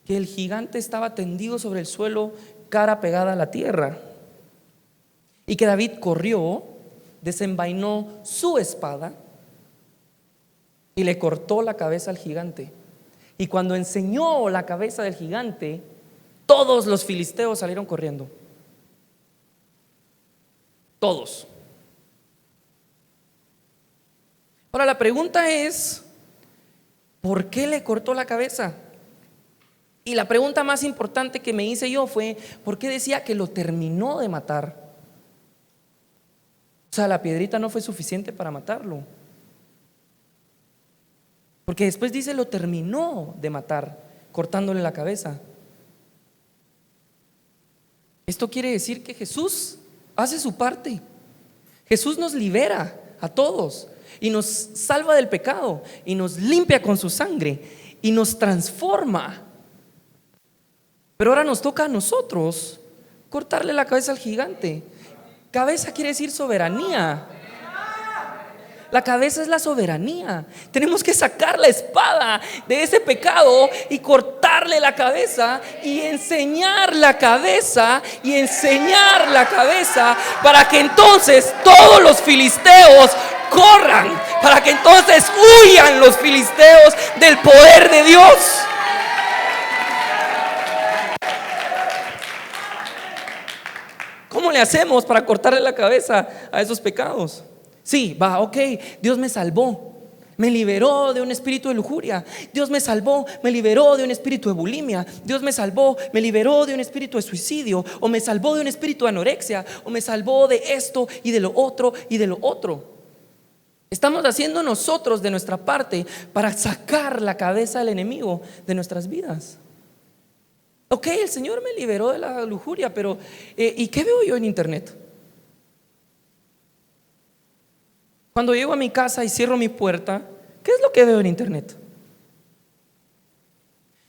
que el gigante estaba tendido sobre el suelo, cara pegada a la tierra, y que David corrió, desenvainó su espada y le cortó la cabeza al gigante. Y cuando enseñó la cabeza del gigante, todos los filisteos salieron corriendo. Todos. Ahora la pregunta es: ¿por qué le cortó la cabeza? Y la pregunta más importante que me hice yo fue: ¿por qué decía que lo terminó de matar? O sea, la piedrita no fue suficiente para matarlo, porque después dice lo terminó de matar, cortándole la cabeza. Esto quiere decir que Jesús hace su parte. Jesús nos libera a todos y nos salva del pecado y nos limpia con su sangre y nos transforma. Pero ahora nos toca a nosotros cortarle la cabeza al gigante. Cabeza quiere decir soberanía. La cabeza es la soberanía. Tenemos que sacar la espada de ese pecado y cortarle la cabeza y enseñar la cabeza y enseñar la cabeza, para que entonces todos los filisteos corran, para que entonces huyan los filisteos del poder de Dios. ¿Cómo le hacemos para cortarle la cabeza a esos pecados? Sí, ok, Dios me salvó, me liberó de un espíritu de lujuria. Dios me salvó, me liberó de un espíritu de bulimia. Dios me salvó, me liberó de un espíritu de suicidio, o me salvó de un espíritu de anorexia, o me salvó de esto y de lo otro y de lo otro. Estamos haciendo nosotros de nuestra parte para sacar la cabeza del enemigo de nuestras vidas. Ok, el Señor me liberó de la lujuria, pero ¿y qué veo yo en internet? Cuando llego a mi casa y cierro mi puerta, ¿qué es lo que veo en internet?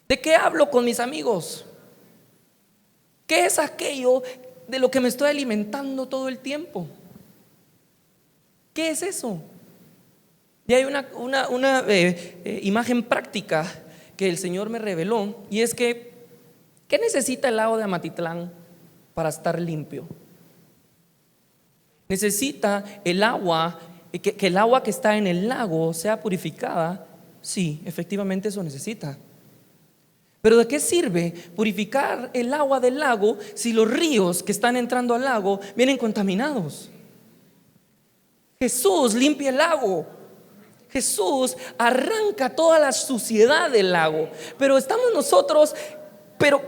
¿De qué hablo con mis amigos? ¿Qué es aquello de lo que me estoy alimentando todo el tiempo? ¿Qué es eso? Y hay una imagen práctica que el Señor me reveló, y es que ¿qué necesita el lago de Amatitlán para estar limpio? Necesita el agua, que el agua que está en el lago sea purificada. Sí, efectivamente eso necesita. Pero ¿de qué sirve purificar el agua del lago si los ríos que están entrando al lago vienen contaminados? Jesús limpia el lago. Jesús arranca toda la suciedad del lago, pero estamos nosotros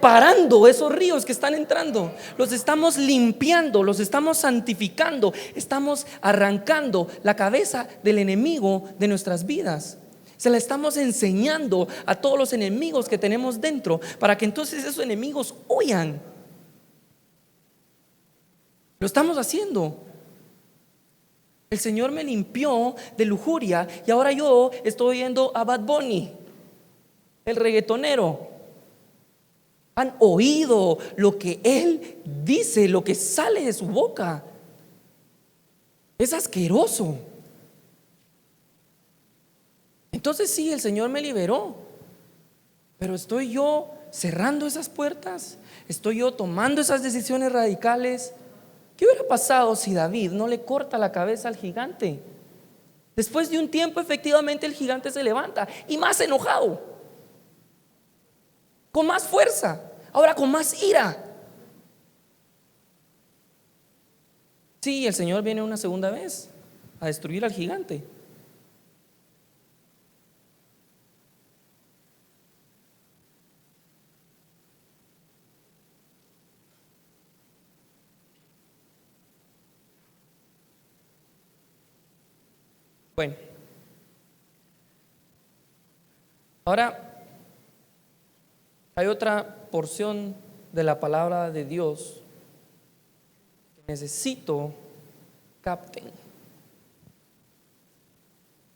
parando esos ríos que están entrando, los estamos limpiando, los estamos santificando, estamos arrancando la cabeza del enemigo de nuestras vidas. Se la estamos enseñando a todos los enemigos que tenemos dentro, para que entonces esos enemigos huyan. Lo estamos haciendo. El Señor me limpió de lujuria y ahora yo estoy oyendo a Bad Bunny, el reggaetonero. Han oído lo que él dice, lo que sale de su boca. Es asqueroso. Entonces sí, el Señor me liberó, pero estoy yo cerrando esas puertas, estoy yo tomando esas decisiones radicales. ¿Qué hubiera pasado si David no le corta la cabeza al gigante? Después de un tiempo, efectivamente, el gigante se levanta y más enojado, con más fuerza, ahora con más ira. Sí, el Señor viene una segunda vez a destruir al gigante. Bueno, ahora hay otra porción de la palabra de Dios que necesito capten.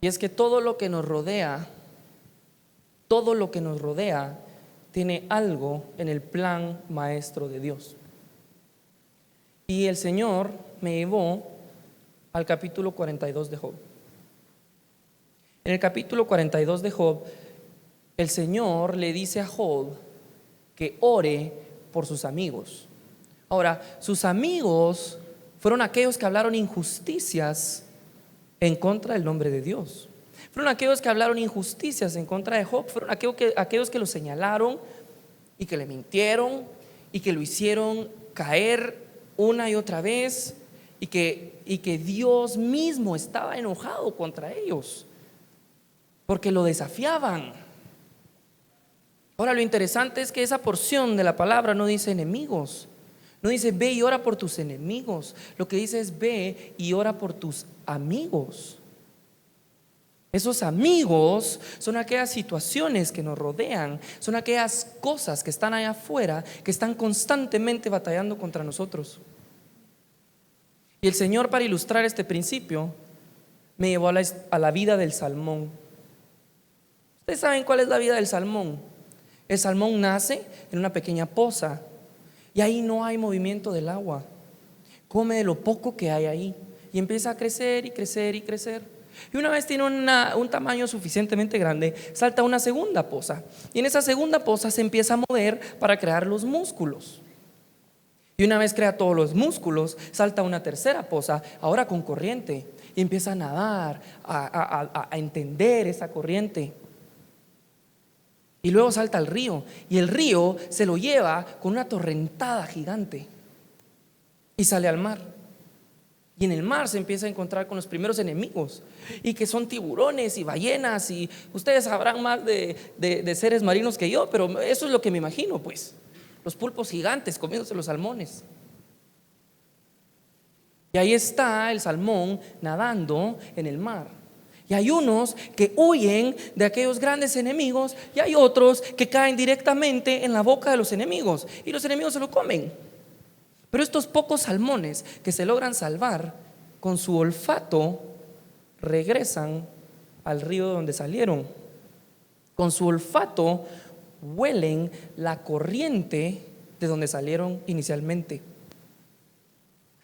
Y es que todo lo que nos rodea, tiene algo en el plan maestro de Dios. Y el Señor me llevó al capítulo 42 de Job. En el capítulo 42 de Job, el Señor le dice a Job que ore por sus amigos. Ahora, sus amigos fueron aquellos que hablaron injusticias en contra del nombre de Dios. Fueron aquellos que hablaron injusticias en contra de Job. Fueron aquellos que lo señalaron y que le mintieron y que lo hicieron caer una y otra vez, y que Dios mismo estaba enojado contra ellos porque lo desafiaban. Ahora, lo interesante es que esa porción de la palabra no dice enemigos, no dice ve y ora por tus enemigos. Lo que dice es ve y ora por tus amigos. Esos amigos son aquellas situaciones que nos rodean, son aquellas cosas que están allá afuera, que están constantemente batallando contra nosotros. Y el Señor, para ilustrar este principio, me llevó a la vida del salmón. Ustedes saben cuál es la vida del salmón. El salmón nace en una pequeña poza y ahí no hay movimiento del agua. Come de lo poco que hay ahí y empieza a crecer y crecer y crecer. Y una vez tiene un tamaño suficientemente grande, salta a una segunda poza. Y en esa segunda poza se empieza a mover para crear los músculos. Y una vez crea todos los músculos, salta a una tercera poza, ahora con corriente. Y empieza a nadar, a entender esa corriente. Y luego salta al río. Y el río se lo lleva con una torrentada gigante. Y sale al mar. Y en el mar se empieza a encontrar con los primeros enemigos, y que son tiburones y ballenas, y ustedes sabrán más de seres marinos que yo, pero eso es lo que me imagino, pues. Los pulpos gigantes comiéndose los salmones. Y ahí está el salmón nadando en el mar. Y hay unos que huyen de aquellos grandes enemigos, y hay otros que caen directamente en la boca de los enemigos, y los enemigos se lo comen. Pero estos pocos salmones que se logran salvar, con su olfato regresan al río donde salieron. Con su olfato huelen la corriente de donde salieron inicialmente.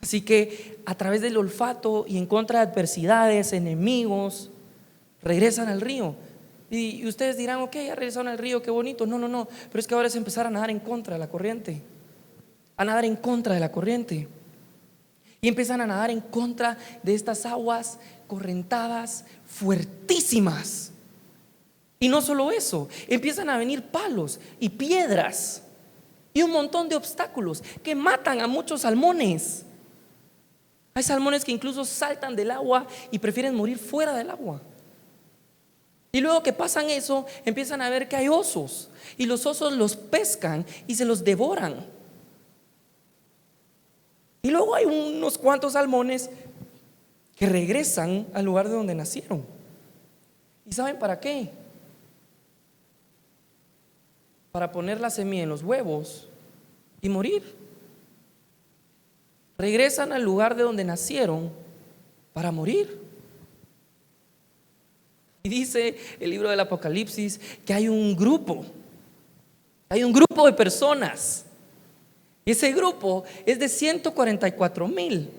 Así que a través del olfato y en contra de adversidades, enemigos, regresan al río. Y ustedes dirán, ok, ya regresaron al río, qué bonito. No, pero es que ahora es empezar a nadar en contra de la corriente. A nadar en contra de la corriente. Y empiezan a nadar en contra de estas aguas correntadas fuertísimas. Y no solo eso, empiezan a venir palos y piedras y un montón de obstáculos que matan a muchos salmones. Hay salmones que incluso saltan del agua y prefieren morir fuera del agua. Y luego que pasan eso, empiezan a ver que hay osos. Y los osos los pescan y se los devoran. Y luego hay unos cuantos salmones que regresan al lugar de donde nacieron. ¿Y saben para qué? Para poner la semilla en los huevos y morir. Regresan al lugar de donde nacieron para morir. Y dice el libro del Apocalipsis que hay un grupo de personas. Y ese grupo es de 144,000.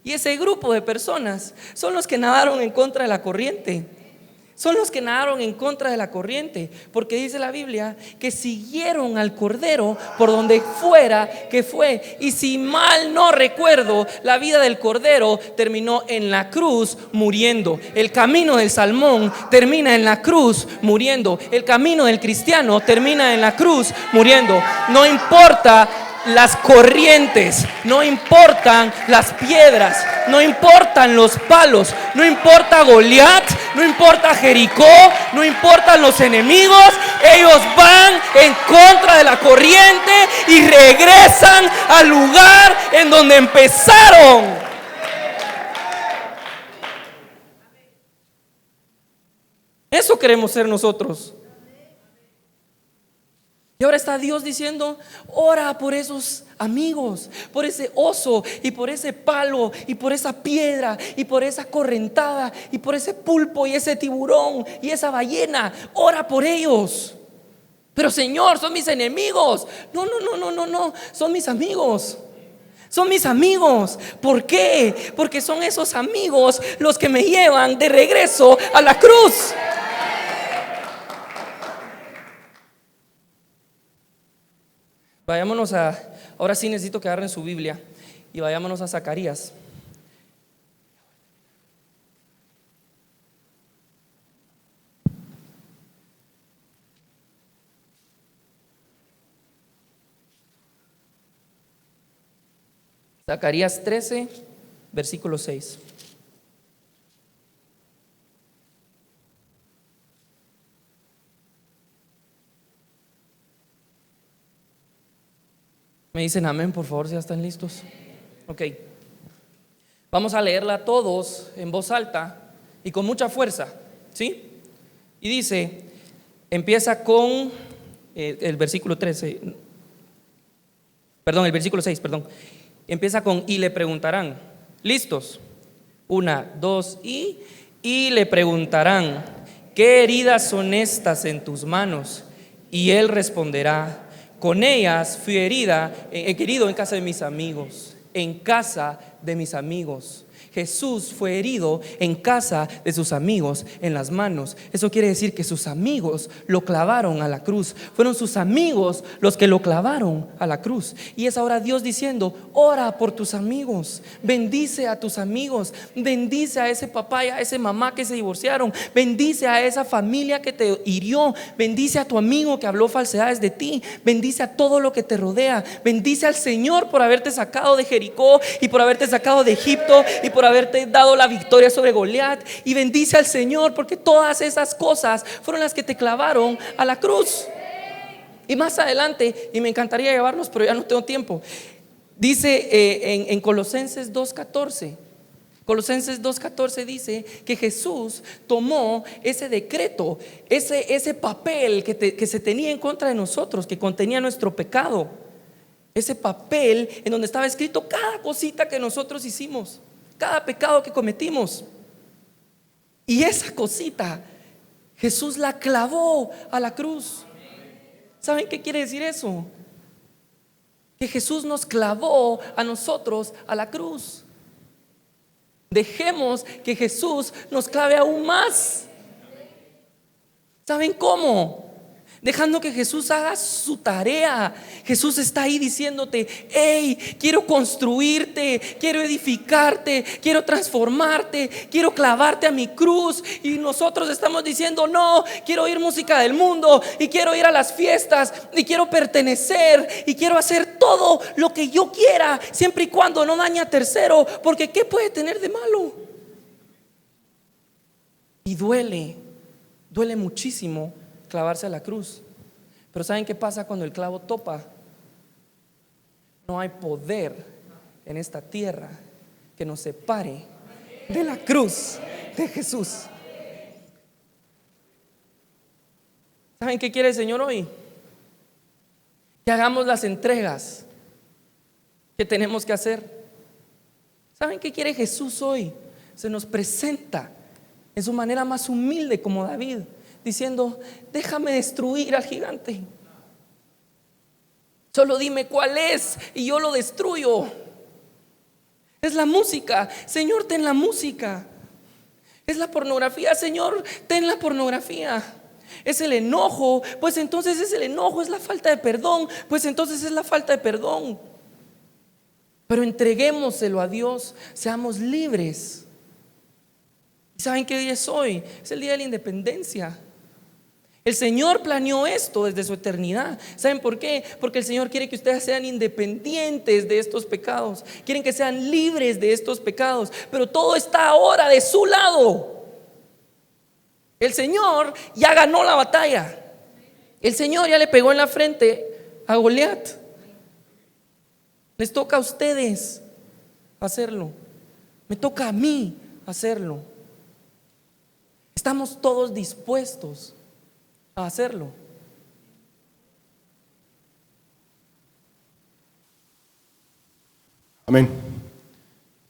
Y ese grupo de personas son los que nadaron en contra de la corriente. Son los que nadaron en contra de la corriente, porque dice la Biblia que siguieron al Cordero por donde fuera que fue. Y si mal no recuerdo, la vida del Cordero terminó en la cruz muriendo. El camino del salmón termina en la cruz muriendo. El camino del cristiano termina en la cruz muriendo. No importa las corrientes, no importan las piedras, no importan los palos, no importa Goliat, no importa Jericó, no importan los enemigos. Ellos van en contra de la corriente y regresan al lugar en donde empezaron. Eso queremos ser nosotros. Y ahora está Dios diciendo: ora por esos amigos, por ese oso y por ese palo y por esa piedra y por esa correntada y por ese pulpo y ese tiburón y esa ballena. Ora por ellos. Pero Señor, son mis enemigos. No, son mis amigos. Son mis amigos. ¿Por qué? Porque son esos amigos los que me llevan de regreso a la cruz. Vayámonos ahora sí necesito que agarren su Biblia y vayámonos a Zacarías. Zacarías 13, versículo 6. Me dicen amén, por favor, si ya están listos. Ok. Vamos a leerla todos en voz alta y con mucha fuerza, ¿sí? Y dice, empieza con el versículo 13. Perdón, el versículo 6, perdón. Empieza con: y le preguntarán. ¿Listos? 1, 2 y le preguntarán: ¿qué heridas son estas en tus manos? Y él responderá: con ellas fui herido en casa de mis amigos. En casa de mis amigos. Jesús fue herido en casa de sus amigos, en las manos. Eso quiere decir que sus amigos lo clavaron a la cruz. Fueron sus amigos los que lo clavaron a la cruz. Y es ahora Dios diciendo: ora por tus amigos, bendice a tus amigos, bendice a ese papá y a esa mamá que se divorciaron, bendice a esa familia que te hirió, bendice a tu amigo que habló falsedades de ti, bendice a todo lo que te rodea, bendice al Señor por haberte sacado de Jericó y por haberte sacado de Egipto y por haberte dado la victoria sobre Goliat, y bendice al Señor porque todas esas cosas fueron las que te clavaron a la cruz. Y más adelante, y me encantaría llevarlos, pero ya no tengo tiempo, dice en Colosenses 2:14. Colosenses 2:14 dice que Jesús tomó ese decreto, ese papel que se tenía en contra de nosotros, que contenía nuestro pecado, ese papel en donde estaba escrito cada cosita que nosotros hicimos, cada pecado que cometimos. Y esa cosita Jesús la clavó a la cruz. ¿Saben qué quiere decir eso? Que Jesús nos clavó a nosotros a la cruz. Dejemos que Jesús nos clave aún más. ¿Saben cómo? Dejando que Jesús haga su tarea. Jesús está ahí diciéndote: hey, quiero construirte, quiero edificarte, quiero transformarte, quiero clavarte a mi cruz. Y nosotros estamos diciendo: no, quiero oír música del mundo y quiero ir a las fiestas y quiero pertenecer y quiero hacer todo lo que yo quiera, siempre y cuando no dañe a tercero, porque ¿qué puede tener de malo? Y duele Duele muchísimo clavarse a la cruz. Pero ¿saben qué pasa cuando el clavo topa? No hay poder en esta tierra que nos separe de la cruz de Jesús. ¿Saben qué quiere el Señor hoy? Que hagamos las entregas que tenemos que hacer. ¿Saben qué quiere Jesús hoy? Se nos presenta en su manera más humilde como David, diciendo: déjame destruir al gigante. Solo dime cuál es y yo lo destruyo. Es la música, Señor, ten la música. Es la pornografía, Señor, ten la pornografía. Es el enojo, pues entonces es el enojo. Es la falta de perdón, pues entonces es la falta de perdón. Pero entreguémoselo a Dios, seamos libres. ¿Y saben qué día es hoy? Es el día de la independencia. El Señor planeó esto desde su eternidad. ¿Saben por qué? Porque el Señor quiere que ustedes sean independientes de estos pecados. Quieren que sean libres de estos pecados. Pero todo está ahora de su lado. El Señor ya ganó la batalla. El Señor ya le pegó en la frente a Goliat. Les toca a ustedes hacerlo. Me toca a mí hacerlo. Estamos todos dispuestos a hacerlo. Amén.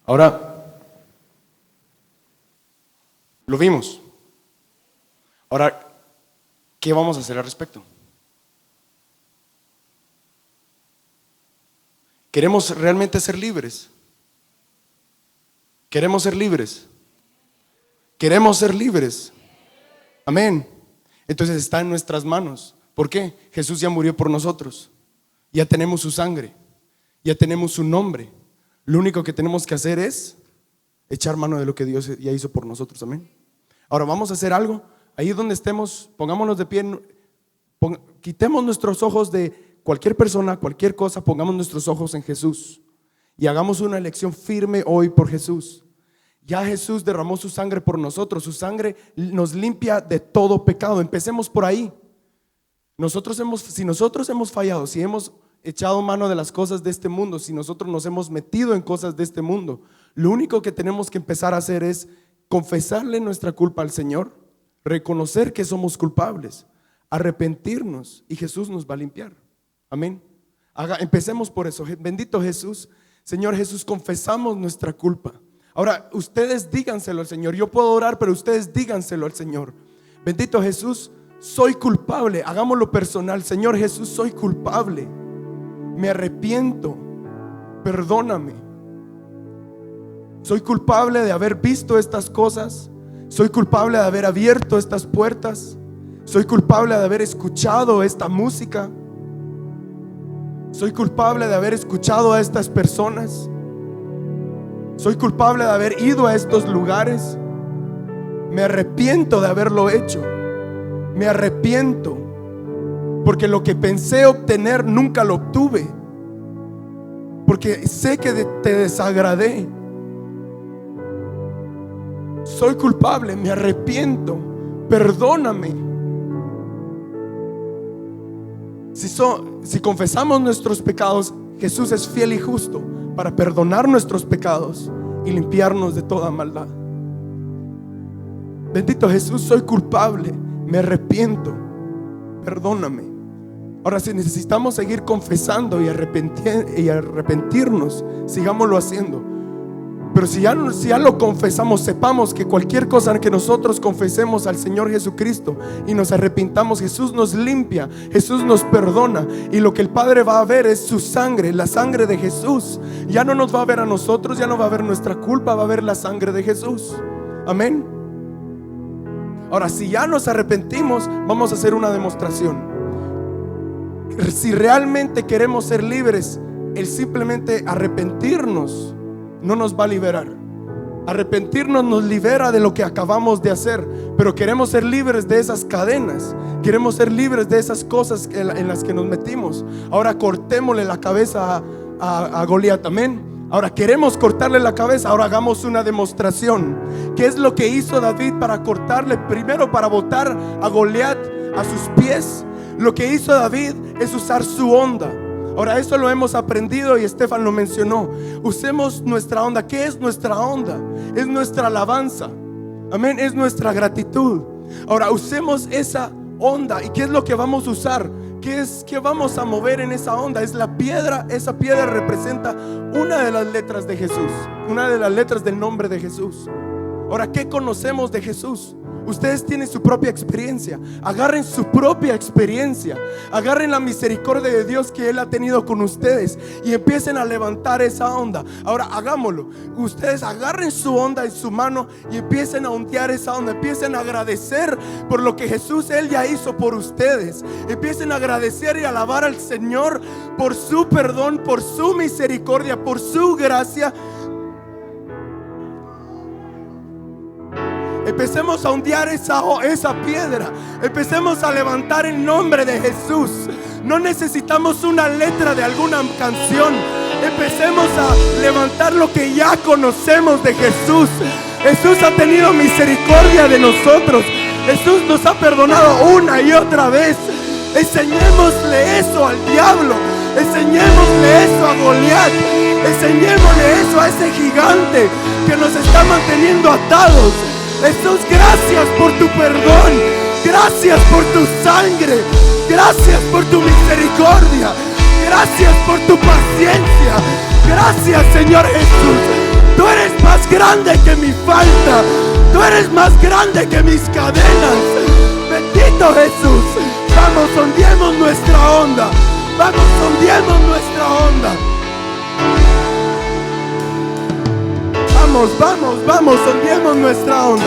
Ahora lo vimos. Ahora, ¿qué vamos a hacer al respecto? ¿Queremos realmente ser libres? ¿Queremos ser libres? ¿Queremos ser libres? Amén. Entonces está en nuestras manos. ¿Por qué? Jesús ya murió por nosotros. Ya tenemos su sangre. Ya tenemos su nombre. Lo único que tenemos que hacer es echar mano de lo que Dios ya hizo por nosotros. Amén. Ahora vamos a hacer algo. Ahí donde estemos, pongámonos de pie. Quitemos nuestros ojos de cualquier persona, cualquier cosa. Pongamos nuestros ojos en Jesús. Y hagamos una elección firme hoy por Jesús. Ya Jesús derramó su sangre por nosotros. Su sangre nos limpia de todo pecado. Empecemos por ahí. Si nosotros hemos fallado, si hemos echado mano de las cosas de este mundo, si nosotros nos hemos metido en cosas de este mundo, lo único que tenemos que empezar a hacer es confesarle nuestra culpa al Señor, reconocer que somos culpables, arrepentirnos, y Jesús nos va a limpiar. Amén. Empecemos por eso. Bendito Jesús. Señor Jesús, confesamos nuestra culpa. Ahora ustedes díganselo al Señor. Yo puedo orar, pero ustedes díganselo al Señor. Bendito Jesús, soy culpable. Hagámoslo personal. Señor Jesús, soy culpable. Me arrepiento. Perdóname. Soy culpable de haber visto estas cosas. Soy culpable de haber abierto estas puertas. Soy culpable de haber escuchado esta música. Soy culpable de haber escuchado a estas personas. Soy culpable de haber ido a estos lugares. Me arrepiento de haberlo hecho. Me arrepiento porque lo que pensé obtener nunca lo obtuve, porque sé que te desagradé. Soy culpable, me arrepiento. Perdóname. Si confesamos nuestros pecados, Jesús es fiel y justo para perdonar nuestros pecados y limpiarnos de toda maldad. Bendito Jesús, soy culpable, me arrepiento, perdóname. Ahora, si necesitamos seguir confesando y arrepentirnos, sigámoslo haciendo. Pero si ya lo confesamos, sepamos que cualquier cosa que nosotros confesemos al Señor Jesucristo y nos arrepintamos, Jesús nos limpia, Jesús nos perdona. Y lo que el Padre va a ver es su sangre, la sangre de Jesús. Ya no nos va a ver a nosotros, ya no va a ver nuestra culpa, va a ver la sangre de Jesús. Amén. Ahora, si ya nos arrepentimos, vamos a hacer una demostración. Si realmente queremos ser libres, el simplemente arrepentirnos no nos va a liberar. Arrepentirnos nos libera de lo que acabamos de hacer, pero queremos ser libres de esas cadenas. Queremos ser libres de esas cosas en las que nos metimos. Ahora cortémosle la cabeza a Goliat. Amén. Ahora queremos cortarle la cabeza. Ahora hagamos una demostración. ¿Qué es lo que hizo David para cortarle? Primero, para botar a Goliat a sus pies. Lo que hizo David es usar su onda. Ahora eso lo hemos aprendido y Estefan lo mencionó. Usemos nuestra onda. ¿Qué es nuestra onda? Es nuestra alabanza. Amén, es nuestra gratitud. Ahora usemos esa onda. ¿Y qué es lo que vamos a usar? ¿Qué vamos a mover en esa onda? Es la piedra. Esa piedra representa una de las letras de Jesús, una de las letras del nombre de Jesús. Ahora, ¿qué conocemos de Jesús? Ustedes tienen su propia experiencia. Agarren su propia experiencia. Agarren la misericordia de Dios que Él ha tenido con ustedes y empiecen a levantar esa onda. Ahora hagámoslo. Ustedes agarren su onda en su mano y empiecen a ondear esa onda. Empiecen a agradecer por lo que Jesús, Él ya hizo por ustedes. Empiecen a agradecer y alabar al Señor por su perdón, por su misericordia, por su gracia. Empecemos a ondear esa piedra. Empecemos a levantar el nombre de Jesús. No necesitamos una letra de alguna canción. Empecemos a levantar lo que ya conocemos de Jesús. Jesús ha tenido misericordia de nosotros. Jesús nos ha perdonado una y otra vez. Enseñémosle eso al diablo. Enseñémosle eso a Goliat. Enseñémosle eso a ese gigante que nos está manteniendo atados. Jesús, gracias por tu perdón. Gracias por tu sangre. Gracias por tu misericordia. Gracias por tu paciencia. Gracias, Señor Jesús. Tú eres más grande que mi falta. Tú eres más grande que mis cadenas. Bendito Jesús. Vamos, ondeemos nuestra onda. Vamos, ondeemos nuestra onda. Vamos, ondeemos nuestra onda.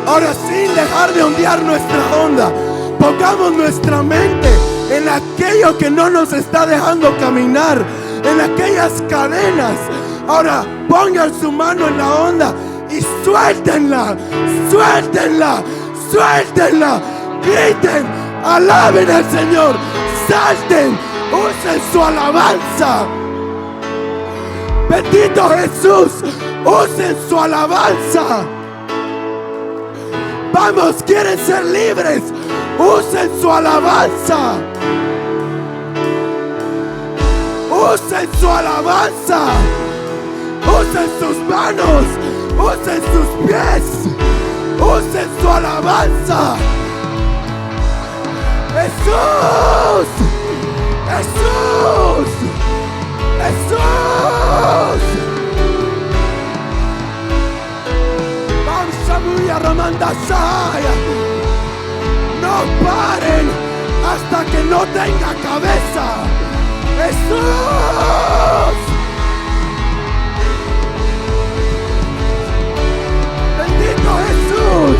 Ahora, sin dejar de ondear nuestra onda, pongamos nuestra mente en aquello que no nos está dejando caminar, en aquellas cadenas. Ahora, pongan su mano en la onda y suéltenla, suéltenla, suéltenla. Griten, alaben al Señor, salten, usen su alabanza. Bendito Jesús. Usen su alabanza. Vamos, quieren ser libres. Usen su alabanza. Usen su alabanza. Usen sus manos. Usen sus pies. Usen su alabanza. Jesús. Jesús. Jesús. No paren hasta que no tenga cabeza. Jesús. Bendito Jesús.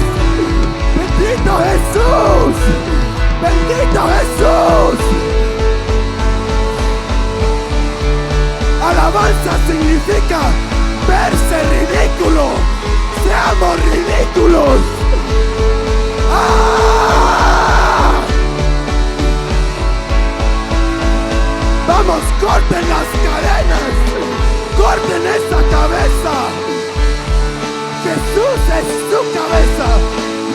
Bendito Jesús. Bendito Jesús. Alabanza significa verse ridículo. Seamos ridículos. ¡Ah! Vamos, corten las cadenas. Corten esa cabeza. Jesús es su cabeza.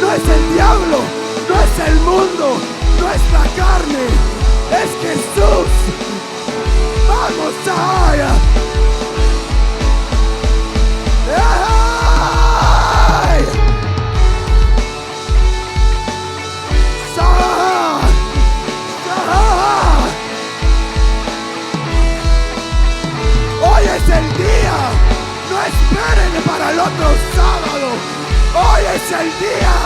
No es el diablo. No es el mundo. No es la carne. Es Jesús. Vamos allá. Hoy es el día. No esperen para el otro sábado. Hoy es el día.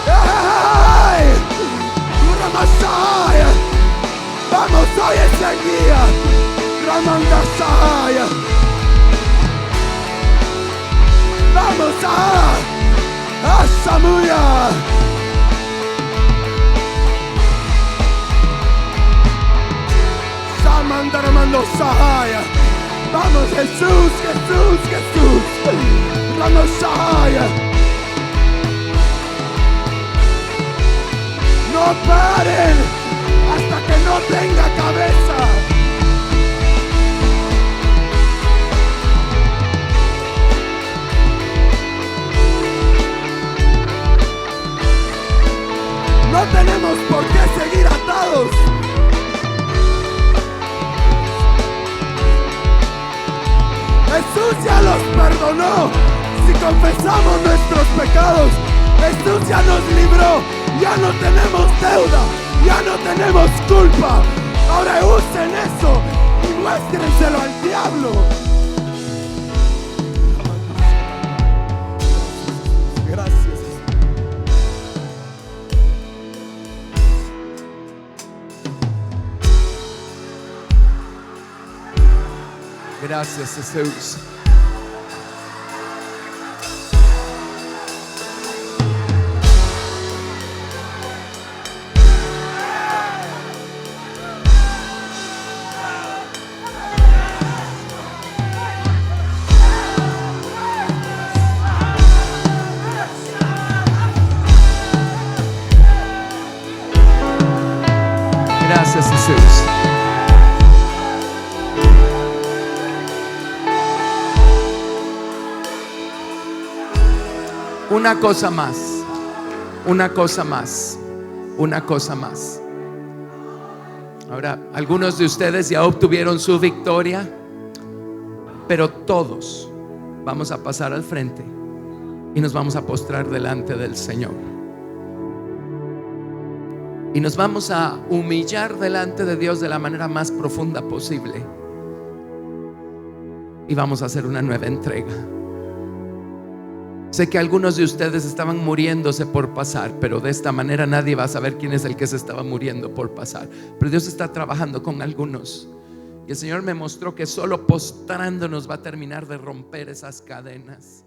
¡Hey! Ramasaya. Vamos, hoy es el día. Ramandasaya. Vamos a Samuya. Samandaramandosaya. Vamos, Jesús, Jesús, Jesús. Ramosaya. No paren hasta que no tenga cabeza. No tenemos por qué seguir atados. Jesús ya los perdonó. Si confesamos nuestros pecados, Jesús ya nos libró. Ya no tenemos deuda, ya no tenemos culpa. Ahora usen eso y muéstrenselo al diablo. Gracias. Gracias, Jesús. Gracias, Jesús. Una cosa más, una cosa más, una cosa más. Ahora, algunos de ustedes ya obtuvieron su victoria, pero todos vamos a pasar al frente y nos vamos a postrar delante del Señor. Y nos vamos a humillar delante de Dios de la manera más profunda posible. Y vamos a hacer una nueva entrega. Sé que algunos de ustedes estaban muriéndose por pasar, pero de esta manera nadie va a saber quién es el que se estaba muriendo por pasar. Pero Dios está trabajando con algunos. Y el Señor me mostró que solo postrándonos va a terminar de romper esas cadenas.